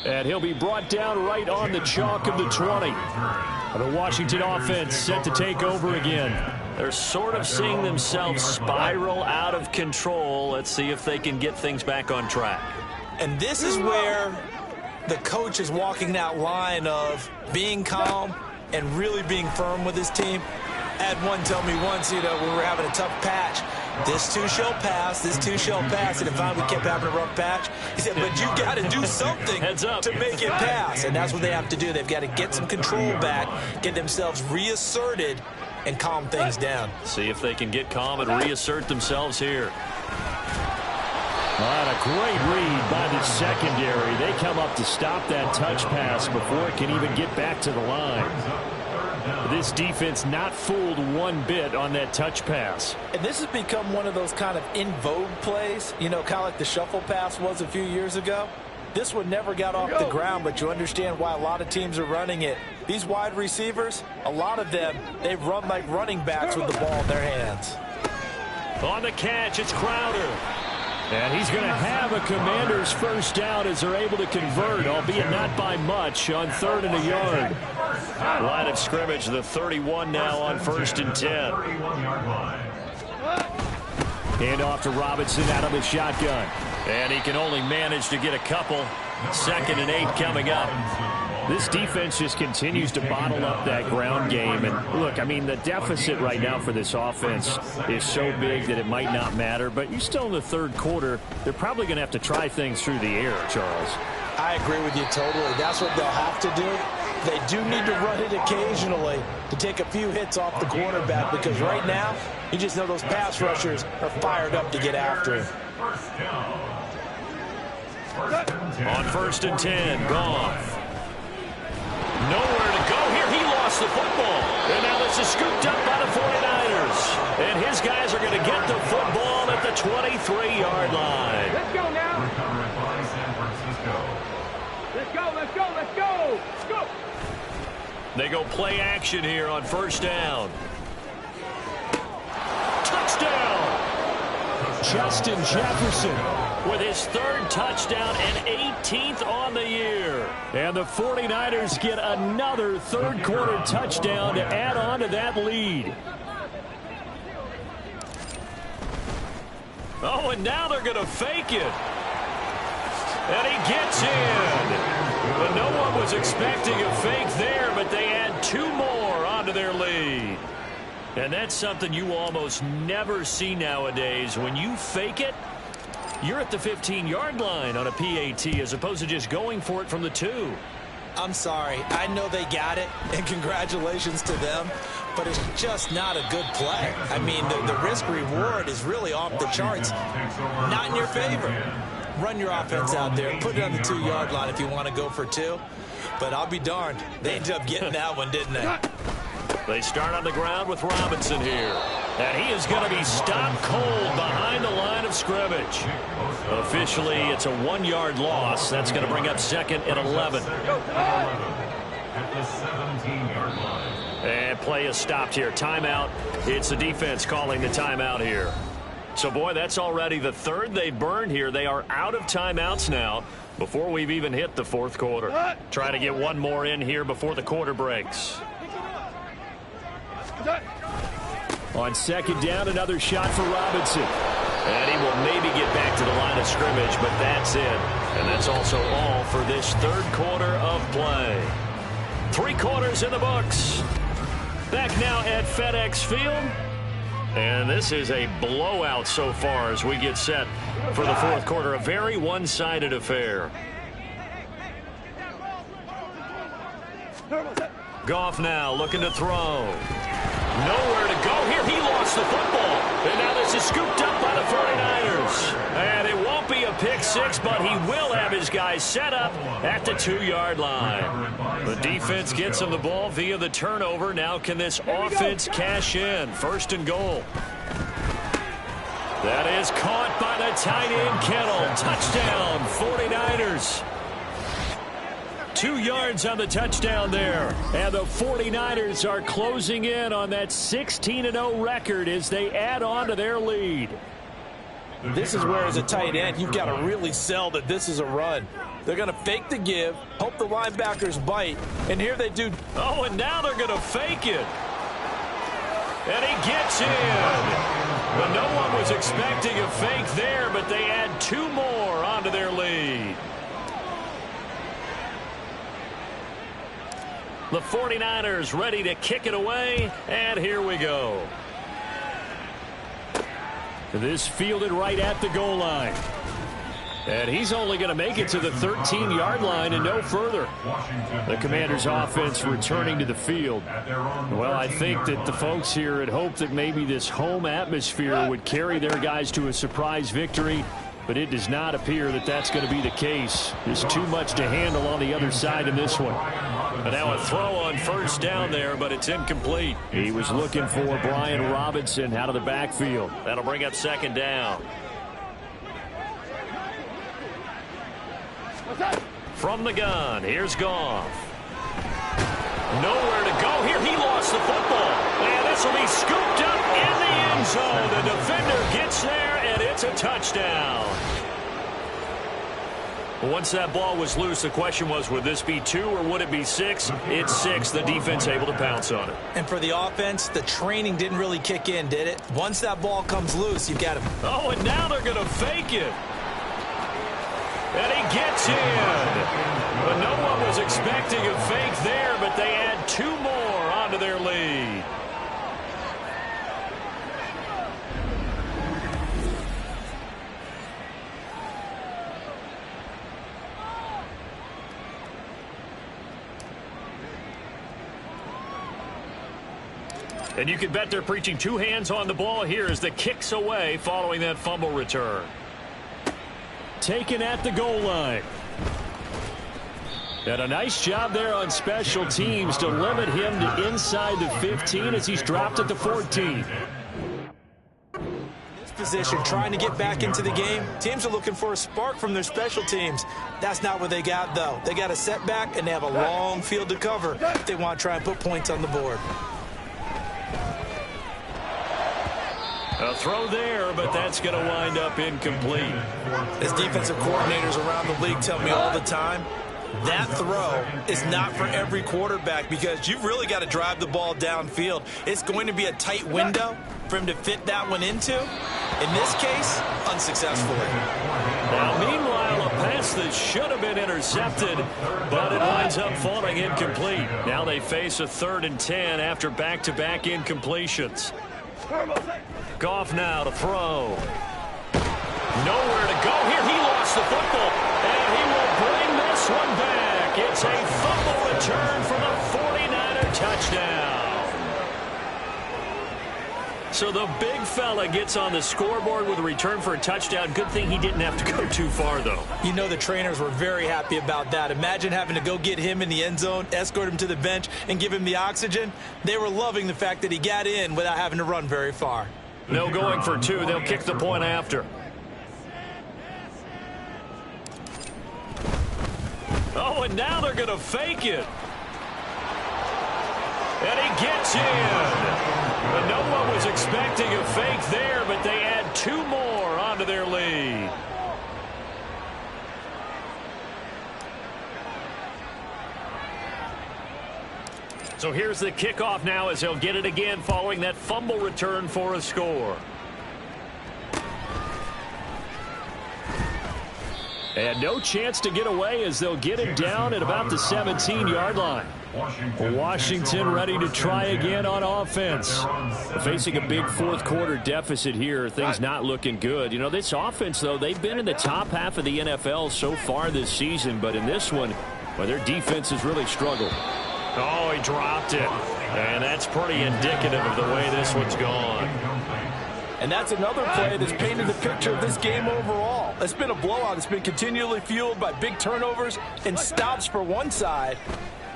And he'll be brought down right on the chalk of the 20. The Washington offense set to take over again. They're sort of seeing themselves spiral out of control. Let's see if they can get things back on track. And this is where the coach is walking that line of being calm and really being firm with his team. I had one tell me once, when we were having a tough patch, this too shall pass, this too shall pass. And if we kept having a rough patch, he said, but you got to do something to make it pass. And that's what they have to do. They've got to get some control back, get themselves reasserted, and calm things down. See if they can get calm and reassert themselves here. And a great read by the secondary. They come up to stop that touch pass before it can even get back to the line. This defense not fooled one bit on that touch pass. And this has become one of those kind of in vogue plays, kind of like the shuffle pass was a few years ago. This one never got off the ground, but you understand why a lot of teams are running it. These wide receivers, a lot of them, they run like running backs with the ball in their hands. On the catch, it's Crowder. And he's going to have a Commanders first down as they're able to convert, albeit not by much, on 3rd and a yard. Line of scrimmage, the 31 now on 1st and 10. Hand off to Robinson out of the shotgun. And he can only manage to get a couple. 2nd and 8 coming up. This defense just continues to bottle up that ground game. And look, I mean, the deficit right now for this offense is so big that it might not matter. But you're still in the third quarter. They're probably going to have to try things through the air, Charles. I agree with you totally. That's what they'll have to do. They do need to run it occasionally to take a few hits off the quarterback, because right now, you just know those pass rushers are fired up to get after him. On 1st and 10, Goff. Nowhere to go here. He lost the football. And now this is scooped up by the 49ers. And his guys are going to get the football at the 23-yard line. Let's go now. Recovered by San Francisco. Let's go, let's go, let's go. Let's go. They go play action here on 1st down. Touchdown! Justin Jefferson with his 3rd touchdown and 18th on the year. And the 49ers get another third-quarter touchdown to add on to that lead. Oh, and now they're going to fake it. And he gets in. But no one was expecting a fake there, but they add 2 more onto their lead. And that's something you almost never see nowadays. When you fake it, you're at the 15-yard line on a PAT as opposed to just going for it from the 2. I'm sorry. I know they got it, and congratulations to them, but it's just not a good play. I mean, the risk-reward is really off the charts. Not in your favor. Run your offense out there. Put it on the 2-yard line if you want to go for 2. But I'll be darned. They ended up getting that one, didn't they? They start on the ground with Robinson here. And he is going to be stopped cold behind the line of scrimmage. Officially, it's a 1-yard loss. That's going to bring up 2nd and 11. At the 17-yard line. And play is stopped here. Timeout. It's the defense calling the timeout here. So, boy, that's already the 3rd they've burned here. They are out of timeouts now before we've even hit the 4th quarter. Trying to get one more in here before the quarter breaks. On 2nd down, another shot for Robinson. And he will maybe get back to the line of scrimmage, but that's it. And that's also all for this 3rd quarter of play. 3 quarters in the books. Back now at FedEx Field. And this is a blowout so far as we get set for the fourth quarter. A very one-sided affair. Goff now looking to throw. Nowhere to go here. He lost the football. And now this is scooped up by the 49ers. And it won't be a pick six, but he will have his guys set up at the 2-yard line. The defense gets him the ball via the turnover. Now can this offense cash in? 1st and goal. That is caught by the tight end, Kittle. Touchdown, 49ers. 2 yards on the touchdown there. And the 49ers are closing in on that 16-0 record as they add on to their lead. This is where, as a tight end, you've got to really sell that this is a run. They're going to fake the give, hope the linebackers bite, and here they do. Oh, and now they're going to fake it. And he gets in. But no one was expecting a fake there, but they add 2 more onto their lead. The 49ers ready to kick it away, and here we go. This fielded right at the goal line. And he's only going to make it to the 13-yard line and no further. The Commanders' offense returning to the field. Well, I think that the folks here had hoped that maybe this home atmosphere would carry their guys to a surprise victory, but it does not appear that that's going to be the case. There's too much to handle on the other side in this one. And now a throw on 1st down there, but it's incomplete. He was looking for Brian Robinson out of the backfield. That'll bring up 2nd down. From the gun, here's Goff. Nowhere to go here. He lost the football. And this will be scooped up in the end zone. The defender gets there, and it's a touchdown. Once that ball was loose, the question was, would this be 2 or would it be 6? It's 6. The defense able to pounce on it. And for the offense, the training didn't really kick in, did it? Once that ball comes loose, you've got him. Oh, and now they're going to fake it. And he gets in. But no one was expecting a fake there, but they add 2 more onto their lead. And you can bet they're preaching 2 hands on the ball here as the kick's away following that fumble return. Taken at the goal line. And a nice job there on special teams to limit him to inside the 15 as he's dropped at the 14. This position, trying to get back into the game. Teams are looking for a spark from their special teams. That's not what they got, though. They got a setback, and they have a long field to cover if they want to try and put points on the board. A throw there, but that's going to wind up incomplete. As defensive coordinators around the league tell me all the time, that throw is not for every quarterback because you've really got to drive the ball downfield. It's going to be a tight window for him to fit that one into. In this case, unsuccessfully. Now, meanwhile, a pass that should have been intercepted, but it winds up falling incomplete. Now they face a 3rd and 10 after back-to-back incompletions. Goff now to throw. Nowhere to go here. He lost the football, and he will bring this one back. It's a fumble return for the 49er touchdown. So the big fella gets on the scoreboard with a return for a touchdown. Good thing he didn't have to go too far, though. You know the trainers were very happy about that. Imagine having to go get him in the end zone, escort him to the bench, and give him the oxygen. They were loving the fact that he got in without having to run very far. No going for 2. They'll kick the point after. Oh, and now they're going to fake it. And he gets in. But no one was expecting a fake there, but they add 2 more onto their lead. So here's the kickoff now as he'll get it again following that fumble return for a score. And no chance to get away as they'll get him down at about the 17-yard line. Washington ready to try again on offense. Facing a big fourth-quarter deficit here. Things not looking good. You know, this offense, though, they've been in the top half of the NFL so far this season. But in this one, well, their defense has really struggled. Oh, he dropped it. And that's pretty indicative of the way this one's gone. And that's another play that's painted the picture of this game overall. It's been a blowout. It's been continually fueled by big turnovers and stops for one side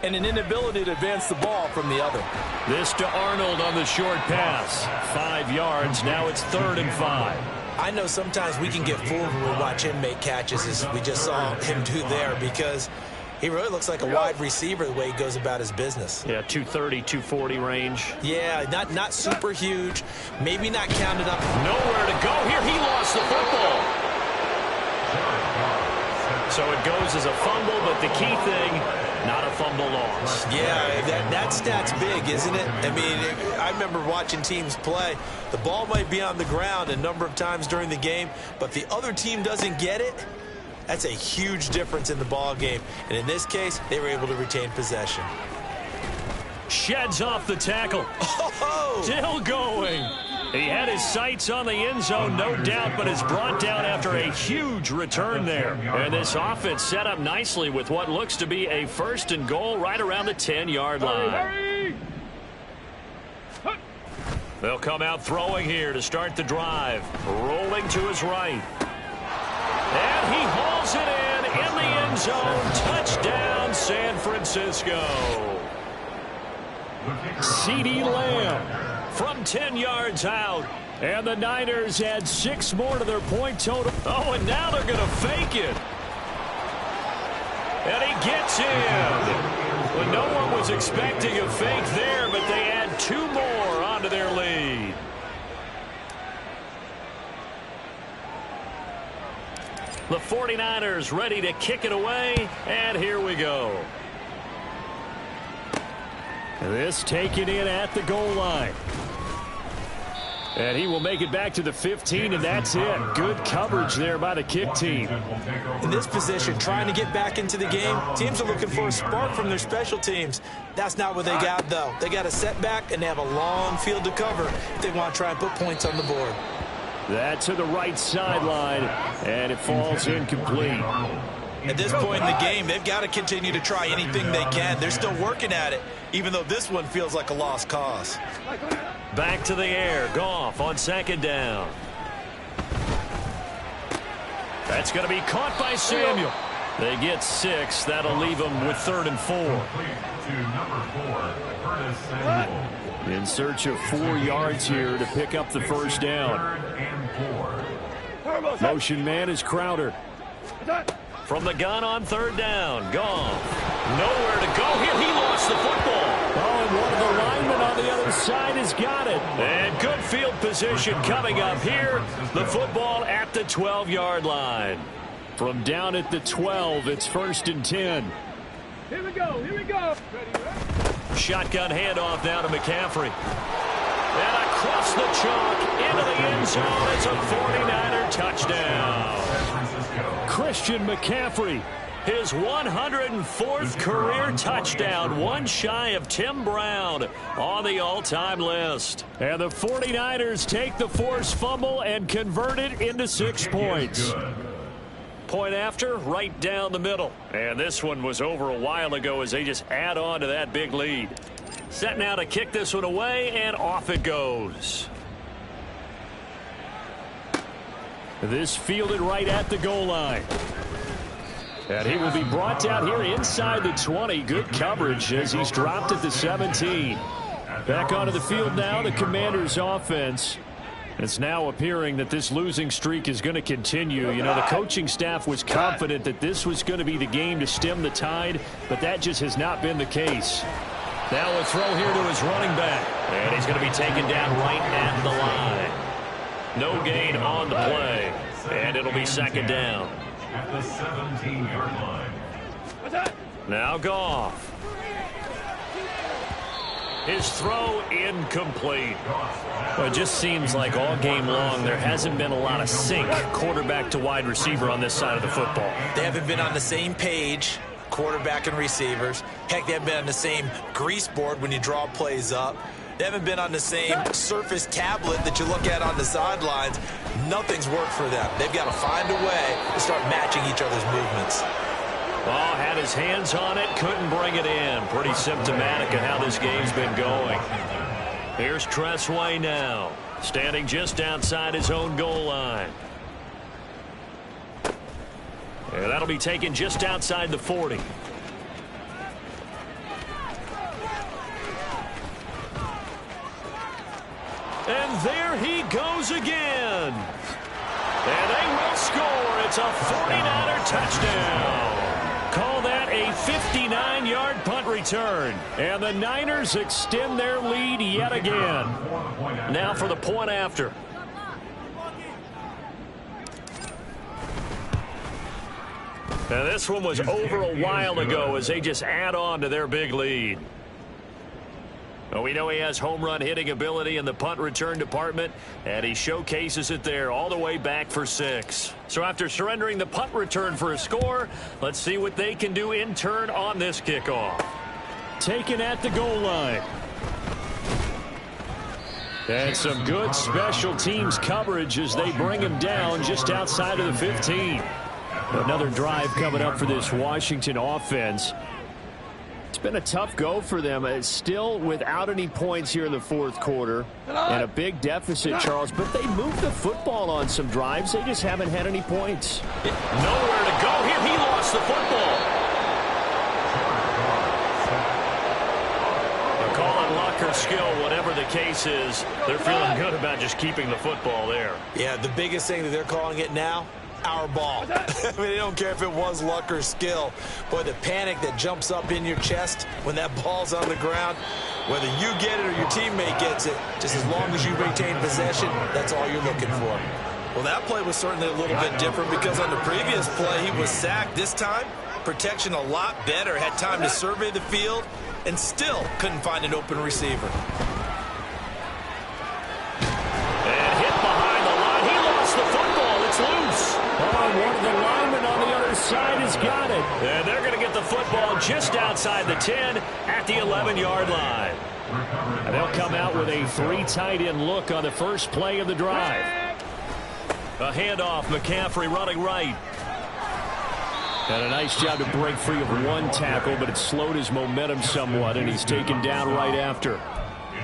and an inability to advance the ball from the other. This to Arnold on the short pass. 5 yards. Now it's 3rd and 5. I know sometimes we can get fooled when we watch him make catches, as we just saw him do there, because he really looks like a wide receiver the way he goes about his business. Yeah, 230, 240 range. Yeah, not super huge. Maybe not counted up. Nowhere to go here. He lost the football. So it goes as a fumble, but the key thing, not a fumble loss. Yeah, that stat's big, isn't it? I mean, I remember watching teams play. The ball might be on the ground a number of times during the game, but the other team doesn't get it. That's a huge difference in the ball game. And in this case, they were able to retain possession. Sheds off the tackle. Oh! Still going. He had his sights on the end zone, no doubt, but is brought down after a huge return there. And this offense set up nicely with what looks to be a 1st and goal right around the 10-yard line. They'll come out throwing here to start the drive. Rolling to his right. And he hauls it in the end zone. Touchdown, San Francisco. CeeDee Lamb from 10 yards out. And the Niners add 6 more to their point total. Oh, and now they're going to fake it. And he gets in. Well, no one was expecting a fake there, but they add 2 more onto their lead. The 49ers ready to kick it away, and here we go. This taken in at the goal line. And he will make it back to the 15, and that's it. Good coverage there by the kick team. In this position, trying to get back into the game, teams are looking for a spark from their special teams. That's not what they got, though. They got a setback, and they have a long field to cover if they want to try and put points on the board. That to the right sideline, and it falls incomplete. At this point in the game, they've got to continue to try anything they can. They're still working at it, even though this one feels like a lost cause. Back to the air. Goff on 2nd down. That's going to be caught by Samuel. They get 6. That'll leave them with 3rd and 4. In search of 4 yards here to pick up the 1st down. Motion man is Crowder. From the gun on 3rd down. Goff. Nowhere to go here. He lost the football. Oh, and one of the linemen on the other side has got it. And good field position coming up here. The football at the 12-yard line. From down at the 12, it's 1st and 10. Here we go, here we go. Shotgun handoff now to McCaffrey. And across the chalk into the end zone. It's a 49er touchdown. Christian McCaffrey, his 104th career touchdown, one shy of Tim Brown on the all-time list. And the 49ers take the forced fumble and convert it into 6 points. Point after, right down the middle. And this one was over a while ago as they just add on to that big lead. Set now to kick this one away, and off it goes. This fielded right at the goal line. And he will be brought down here inside the 20. Good coverage as he's dropped at the 17. Back onto the field now, the Commanders' offense. It's now appearing that this losing streak is going to continue. You know, the coaching staff was confident that this was going to be the game to stem the tide, but that just has not been the case. Now a throw here to his running back. And he's going to be taken down right at the line. No gain on the play. And it'll be 2nd down. At the 17-yard line. Now Goff. His throw incomplete. Well, it just seems like all game long there hasn't been a lot of sync quarterback to wide receiver on this side of the football. They haven't been on the same page, quarterback and receivers. Heck, they haven't been on the same grease board when you draw plays up. They haven't been on the same surface tablet that you look at on the sidelines. Nothing's worked for them. They've got to find a way to start matching each other's movements. Oh, had his hands on it, couldn't bring it in. Pretty symptomatic of how this game's been going. Here's Tressway now, standing just outside his own goal line. And that'll be taken just outside the 40. And there he goes again. And they will score. It's a 49er touchdown. Call that a 59-yard punt return. And the Niners extend their lead yet again. Now for the point after. Now this one was over a while ago as they just add on to their big lead. Well, we know he has home run hitting ability in the punt return department, and he showcases it there all the way back for 6. So after surrendering the punt return for a score, let's see what they can do in turn on this kickoff. Taken at the goal line. And some good special teams coverage as they bring him down just outside of the 15. Another drive coming up for this Washington offense. It's been a tough go for them. It's still without any points here in the fourth quarter and a big deficit, Charles, but they moved the football on some drives. They just haven't had any points. Nowhere to go here. He lost the football. They'll call it luck or skill, whatever the case is. They're feeling good about just keeping the football there. Yeah, the biggest thing that they're calling it now, our ball. I mean, they don't care if it was luck or skill. Boy, the panic that jumps up in your chest when that ball's on the ground, whether you get it or your teammate gets it, just as long as you retain possession, that's all you're looking for. Well, that play was certainly a little bit different because on the previous play, he was sacked. This time, protection a lot better, had time to survey the field, and still couldn't find an open receiver. And hit behind the line. He lost the football. It's loose. One of the linemen on the other side has got it. And they're going to get the football just outside the 10 at the 11-yard line. And they'll come out with a 3 tight end look on the first play of the drive. A handoff, McCaffrey running right. And a nice job to break free of one tackle, but it slowed his momentum somewhat, and he's taken down right after.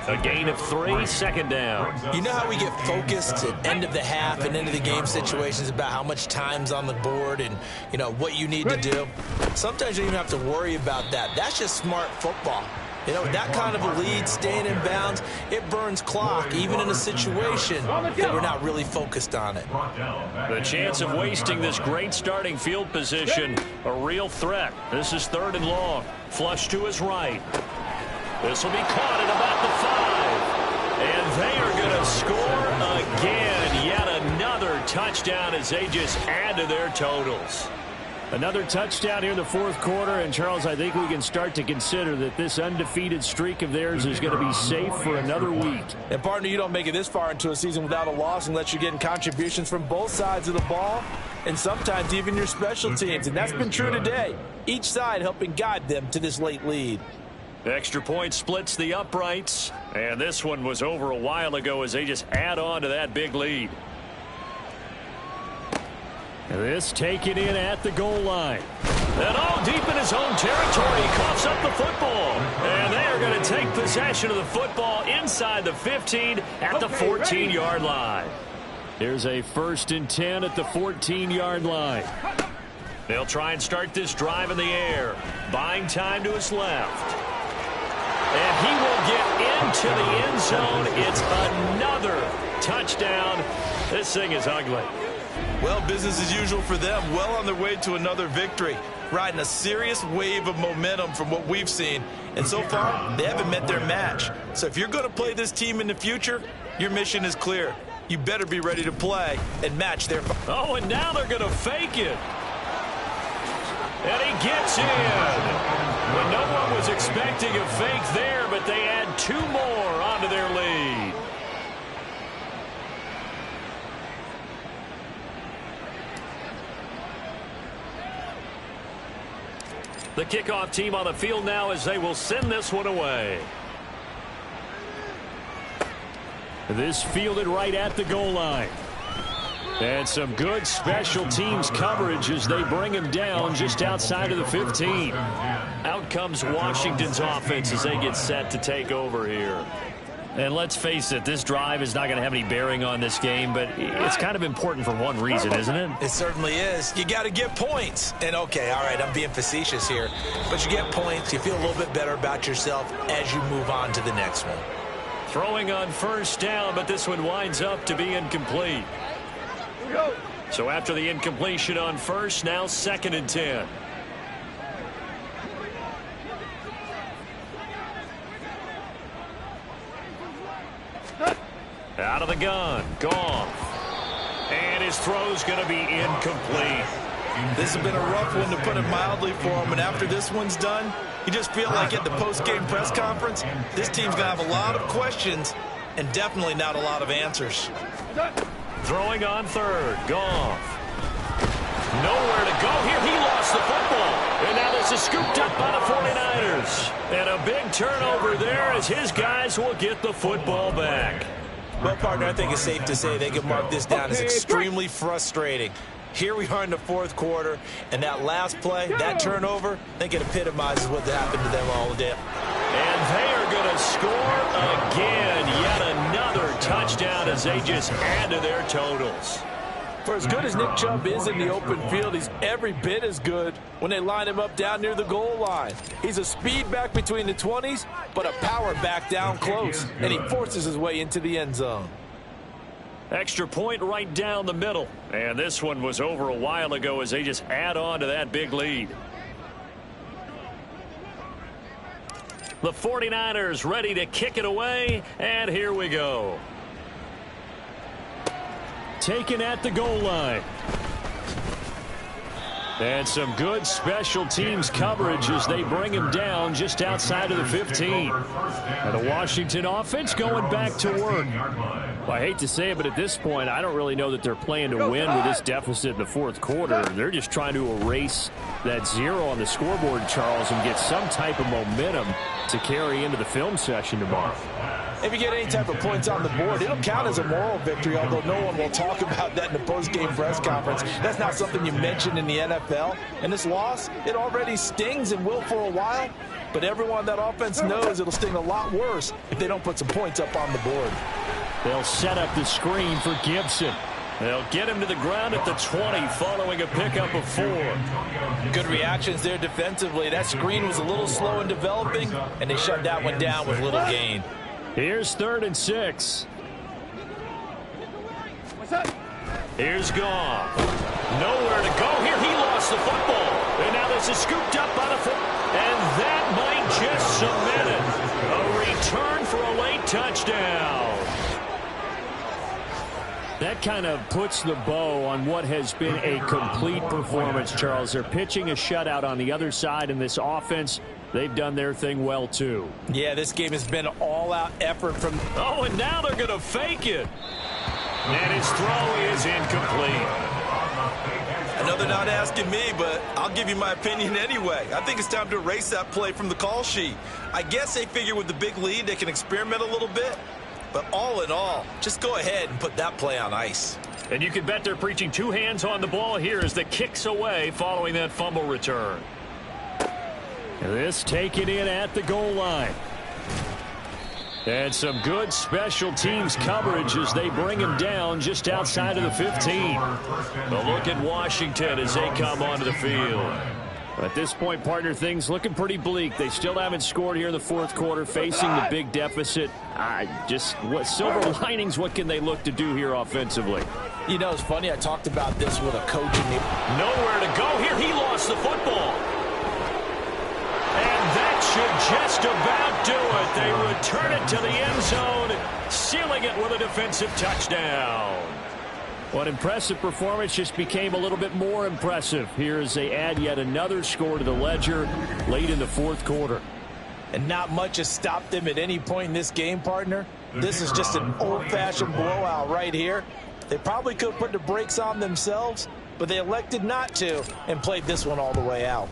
A gain of 3, second down. You know how we get focused at end of the half and end of the game situations about how much time's on the board and, you know, what you need to do? Sometimes you don't even have to worry about that. That's just smart football. You know, that kind of a lead, staying in bounds, it burns clock, even in a situation that we're not really focused on it. The chance of wasting this great starting field position, a real threat. This is 3rd and long. Flush to his right. This will be caught at about the 5. And they are going to score again. Yet another touchdown as they just add to their totals. Another touchdown here in the fourth quarter. And, Charles, I think we can start to consider that this undefeated streak of theirs is going to be safe for another week. And, partner, you don't make it this far into a season without a loss unless you're getting contributions from both sides of the ball and sometimes even your special teams. And that's been true today. Each side helping guide them to this late lead. Extra point splits the uprights. And this one was over a while ago as they just add on to that big lead. This taken in at the goal line. And all deep in his own territory, he coughs up the football. And they are going to take possession of the football inside the 15 at the 14-yard line. There's a 1st and 10 at the 14-yard line. They'll try and start this drive in the air. Buying time to his left. And he will get into the end zone. It's another touchdown. This thing is ugly. Well, business as usual for them. Well on their way to another victory. Riding a serious wave of momentum from what we've seen. And so far, they haven't met their match. So if you're going to play this team in the future, your mission is clear. You better be ready to play and match their... Oh, and now they're going to fake it. And he gets in. Well, no one was expecting a fake there, but they add 2 more onto their lead. The kickoff team on the field now as they will send this one away. This fielded right at the goal line. And some good special teams coverage as they bring him down just outside of the 15. Out comes Washington's offense as they get set to take over here. And let's face it, this drive is not going to have any bearing on this game, but it's kind of important for one reason, isn't it? It certainly is. You got to get points. And, okay, all right, I'm being facetious here. But you get points, you feel a little bit better about yourself as you move on to the next one. Throwing on first down, but this one winds up to be incomplete. So after the incompletion on first, now 2nd and 10. Out of the gun, Goff. And his throw's going to be incomplete. This has been a rough one, to put it mildly, for him. And after this one's done, you just feel like at the post-game press conference, this team's going to have a lot of questions and definitely not a lot of answers. Throwing on 3rd, Goff. Nowhere to go here. He lost the football. And now this is scooped up by the 49ers. And a big turnover there as his guys will get the football back. Well, partner, I think it's safe to say they can mark this down as extremely frustrating. Here we are in the 4th quarter, and that last play, that turnover, I think it epitomizes what happened to them all day. And they are going to score again. Yet another touchdown as they just add to their totals. For as good as Nick Chubb is in the open field, he's every bit as good when they line him up down near the goal line. He's a speed back between the 20s, but a power back down close, and he forces his way into the end zone. Extra point right down the middle. And this one was over a while ago as they just add on to that big lead. The 49ers ready to kick it away, and here we go. Taken at the goal line. And some good special teams coverage as they bring him down just outside of the 15. And the Washington offense going back to work. Well, I hate to say it, but at this point, I don't really know that they're playing to win with this deficit in the 4th quarter. They're just trying to erase that 0 on the scoreboard, Charles, and get some type of momentum to carry into the film session tomorrow. If you get any type of points on the board, it'll count as a moral victory, although no one will talk about that in the post-game press conference. That's not something you mentioned in the NFL. And this loss, it already stings and will for a while, but everyone on that offense knows it'll sting a lot worse if they don't put some points up on the board. They'll set up the screen for Gibson. They'll get him to the ground at the 20 following a pickup of 4. Good reactions there defensively. That screen was a little slow in developing, and they shut that one down with little gain. Here's 3rd and 6. Here's Goff. Nowhere to go here. He lost the football. And now this is scooped up by the foot. And that might just cement it. A return for a late touchdown. That kind of puts the bow on what has been a complete performance, Charles. They're pitching a shutout on the other side in this offense. They've done their thing well, too. Yeah, this game has been all-out effort from... Oh, and now they're going to fake it. And his throw is incomplete. I know they're not asking me, but I'll give you my opinion anyway. I think it's time to erase that play from the call sheet. I guess they figure with the big lead they can experiment a little bit. But all in all, just go ahead and put that play on ice. And you can bet they're preaching 2 hands on the ball here as the kick's away following that fumble return. And this taken in at the goal line. And some good special teams coverage as they bring him down just outside of the 15. A look at Washington as they come onto the field. At this point, partner, things looking pretty bleak. They still haven't scored here in the 4th quarter, facing the big deficit. What silver linings, what can they look to do here offensively? You know, it's funny, I talked about this with a coach. Nowhere to go here. He lost the football. And that should just about do it. They return it to the end zone, sealing it with a defensive touchdown. What impressive performance just became a little bit more impressive here as they add yet another score to the ledger late in the 4th quarter. And not much has stopped them at any point in this game, partner. This is just an old-fashioned blowout right here. They probably could have put the brakes on themselves, but they elected not to and played this one all the way out.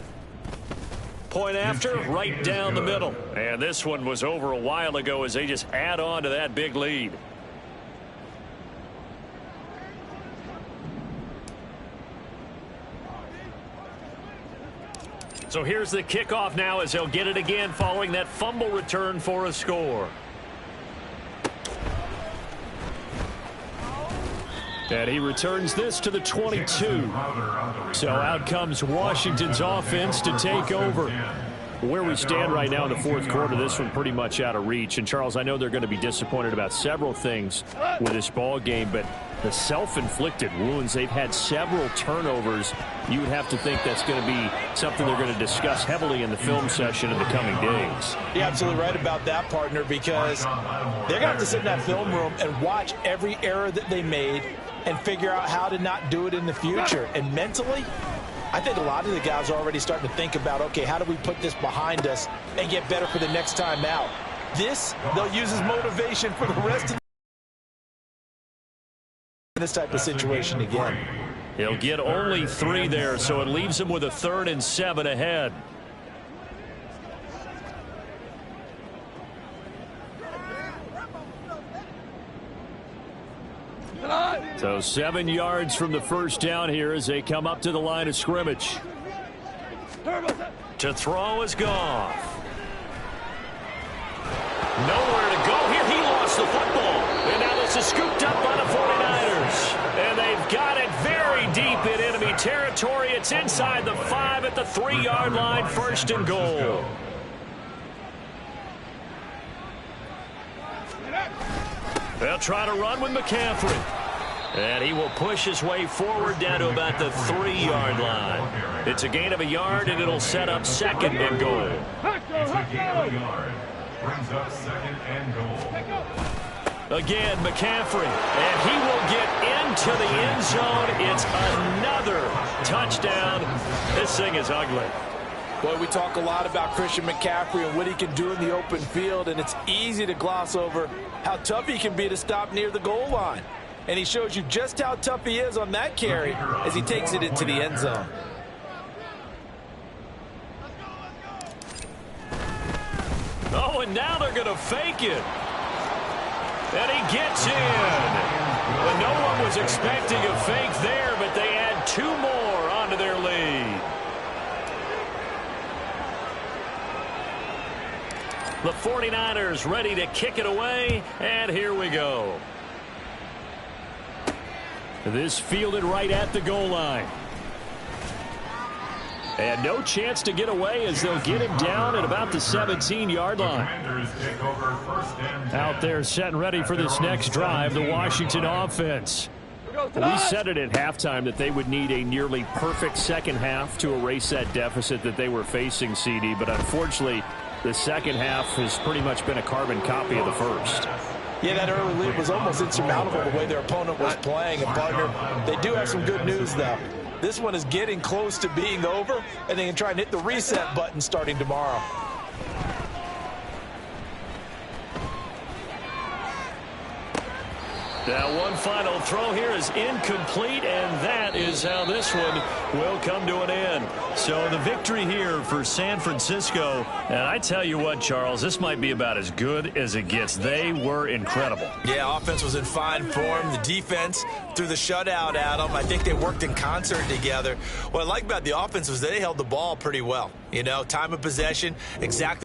Point after, right down the middle. And this one was over a while ago as they just add on to that big lead. So here's the kickoff now as they'll get it again following that fumble return for a score. And he returns this to the 22. So out comes Washington's offense to take over. Where we stand right now in the fourth quarter, this one pretty much out of reach. And, Charles, I know they're going to be disappointed about several things with this ball game, but the self-inflicted wounds, they've had several turnovers. You would have to think that's going to be something they're going to discuss heavily in the film session in the coming days. You're absolutely right about that, partner, because they're going to have to sit in that film room and watch every error that they made and figure out how to not do it in the future. And mentally, I think a lot of the guys are already starting to think about, okay, how do we put this behind us and get better for the next time out? This, they'll use as motivation for the rest of this type of situation again. He'll get only 3 there, so it leaves him with a 3rd and 7 ahead. So 7 yards from the first down here as they come up to the line of scrimmage. To throw is Goff. Nowhere to go here. He lost the football. And now this is scooped up by the 49ers. And they've got it very deep in enemy territory. It's inside the 5 at the 3-yard line. 1st and goal. They'll try to run with McCaffrey. And he will push his way forward down to about the 3-yard line. It's a gain of a yard, and it'll set up 2nd and goal. It's a gain of a yard. Brings up 2nd and goal. Again, McCaffrey. And he will get into the end zone. It's another touchdown. This thing is ugly. Boy, we talk a lot about Christian McCaffrey and what he can do in the open field, and it's easy to gloss over how tough he can be to stop near the goal line. And he shows you just how tough he is on that carry as he takes it into the end zone. Oh, and now they're going to fake it. And he gets in. And no one was expecting a fake there, but they add 2 more onto their lead. The 49ers ready to kick it away, and here we go. This fielded right at the goal line. And no chance to get away as they'll get him down at about the 17-yard line. Out there set and ready for this next drive, the Washington offense. We said it at halftime that they would need a nearly perfect second half to erase that deficit that they were facing, CD, but unfortunately, the second half has pretty much been a carbon copy of the first. Yeah, that early lead was almost insurmountable the way their opponent was playing. And, partner, they do have some good news, though. This one is getting close to being over, and they can try and hit the reset button starting tomorrow. Now one final throw here is incomplete, and that is how this one will come to an end. So the victory here for San Francisco, and I tell you what, Charles, this might be about as good as it gets. They were incredible. Yeah, offense was in fine form. The defense threw the shutout at them. I think they worked in concert together. What I like about the offense was they held the ball pretty well. You know, time of possession, exactly.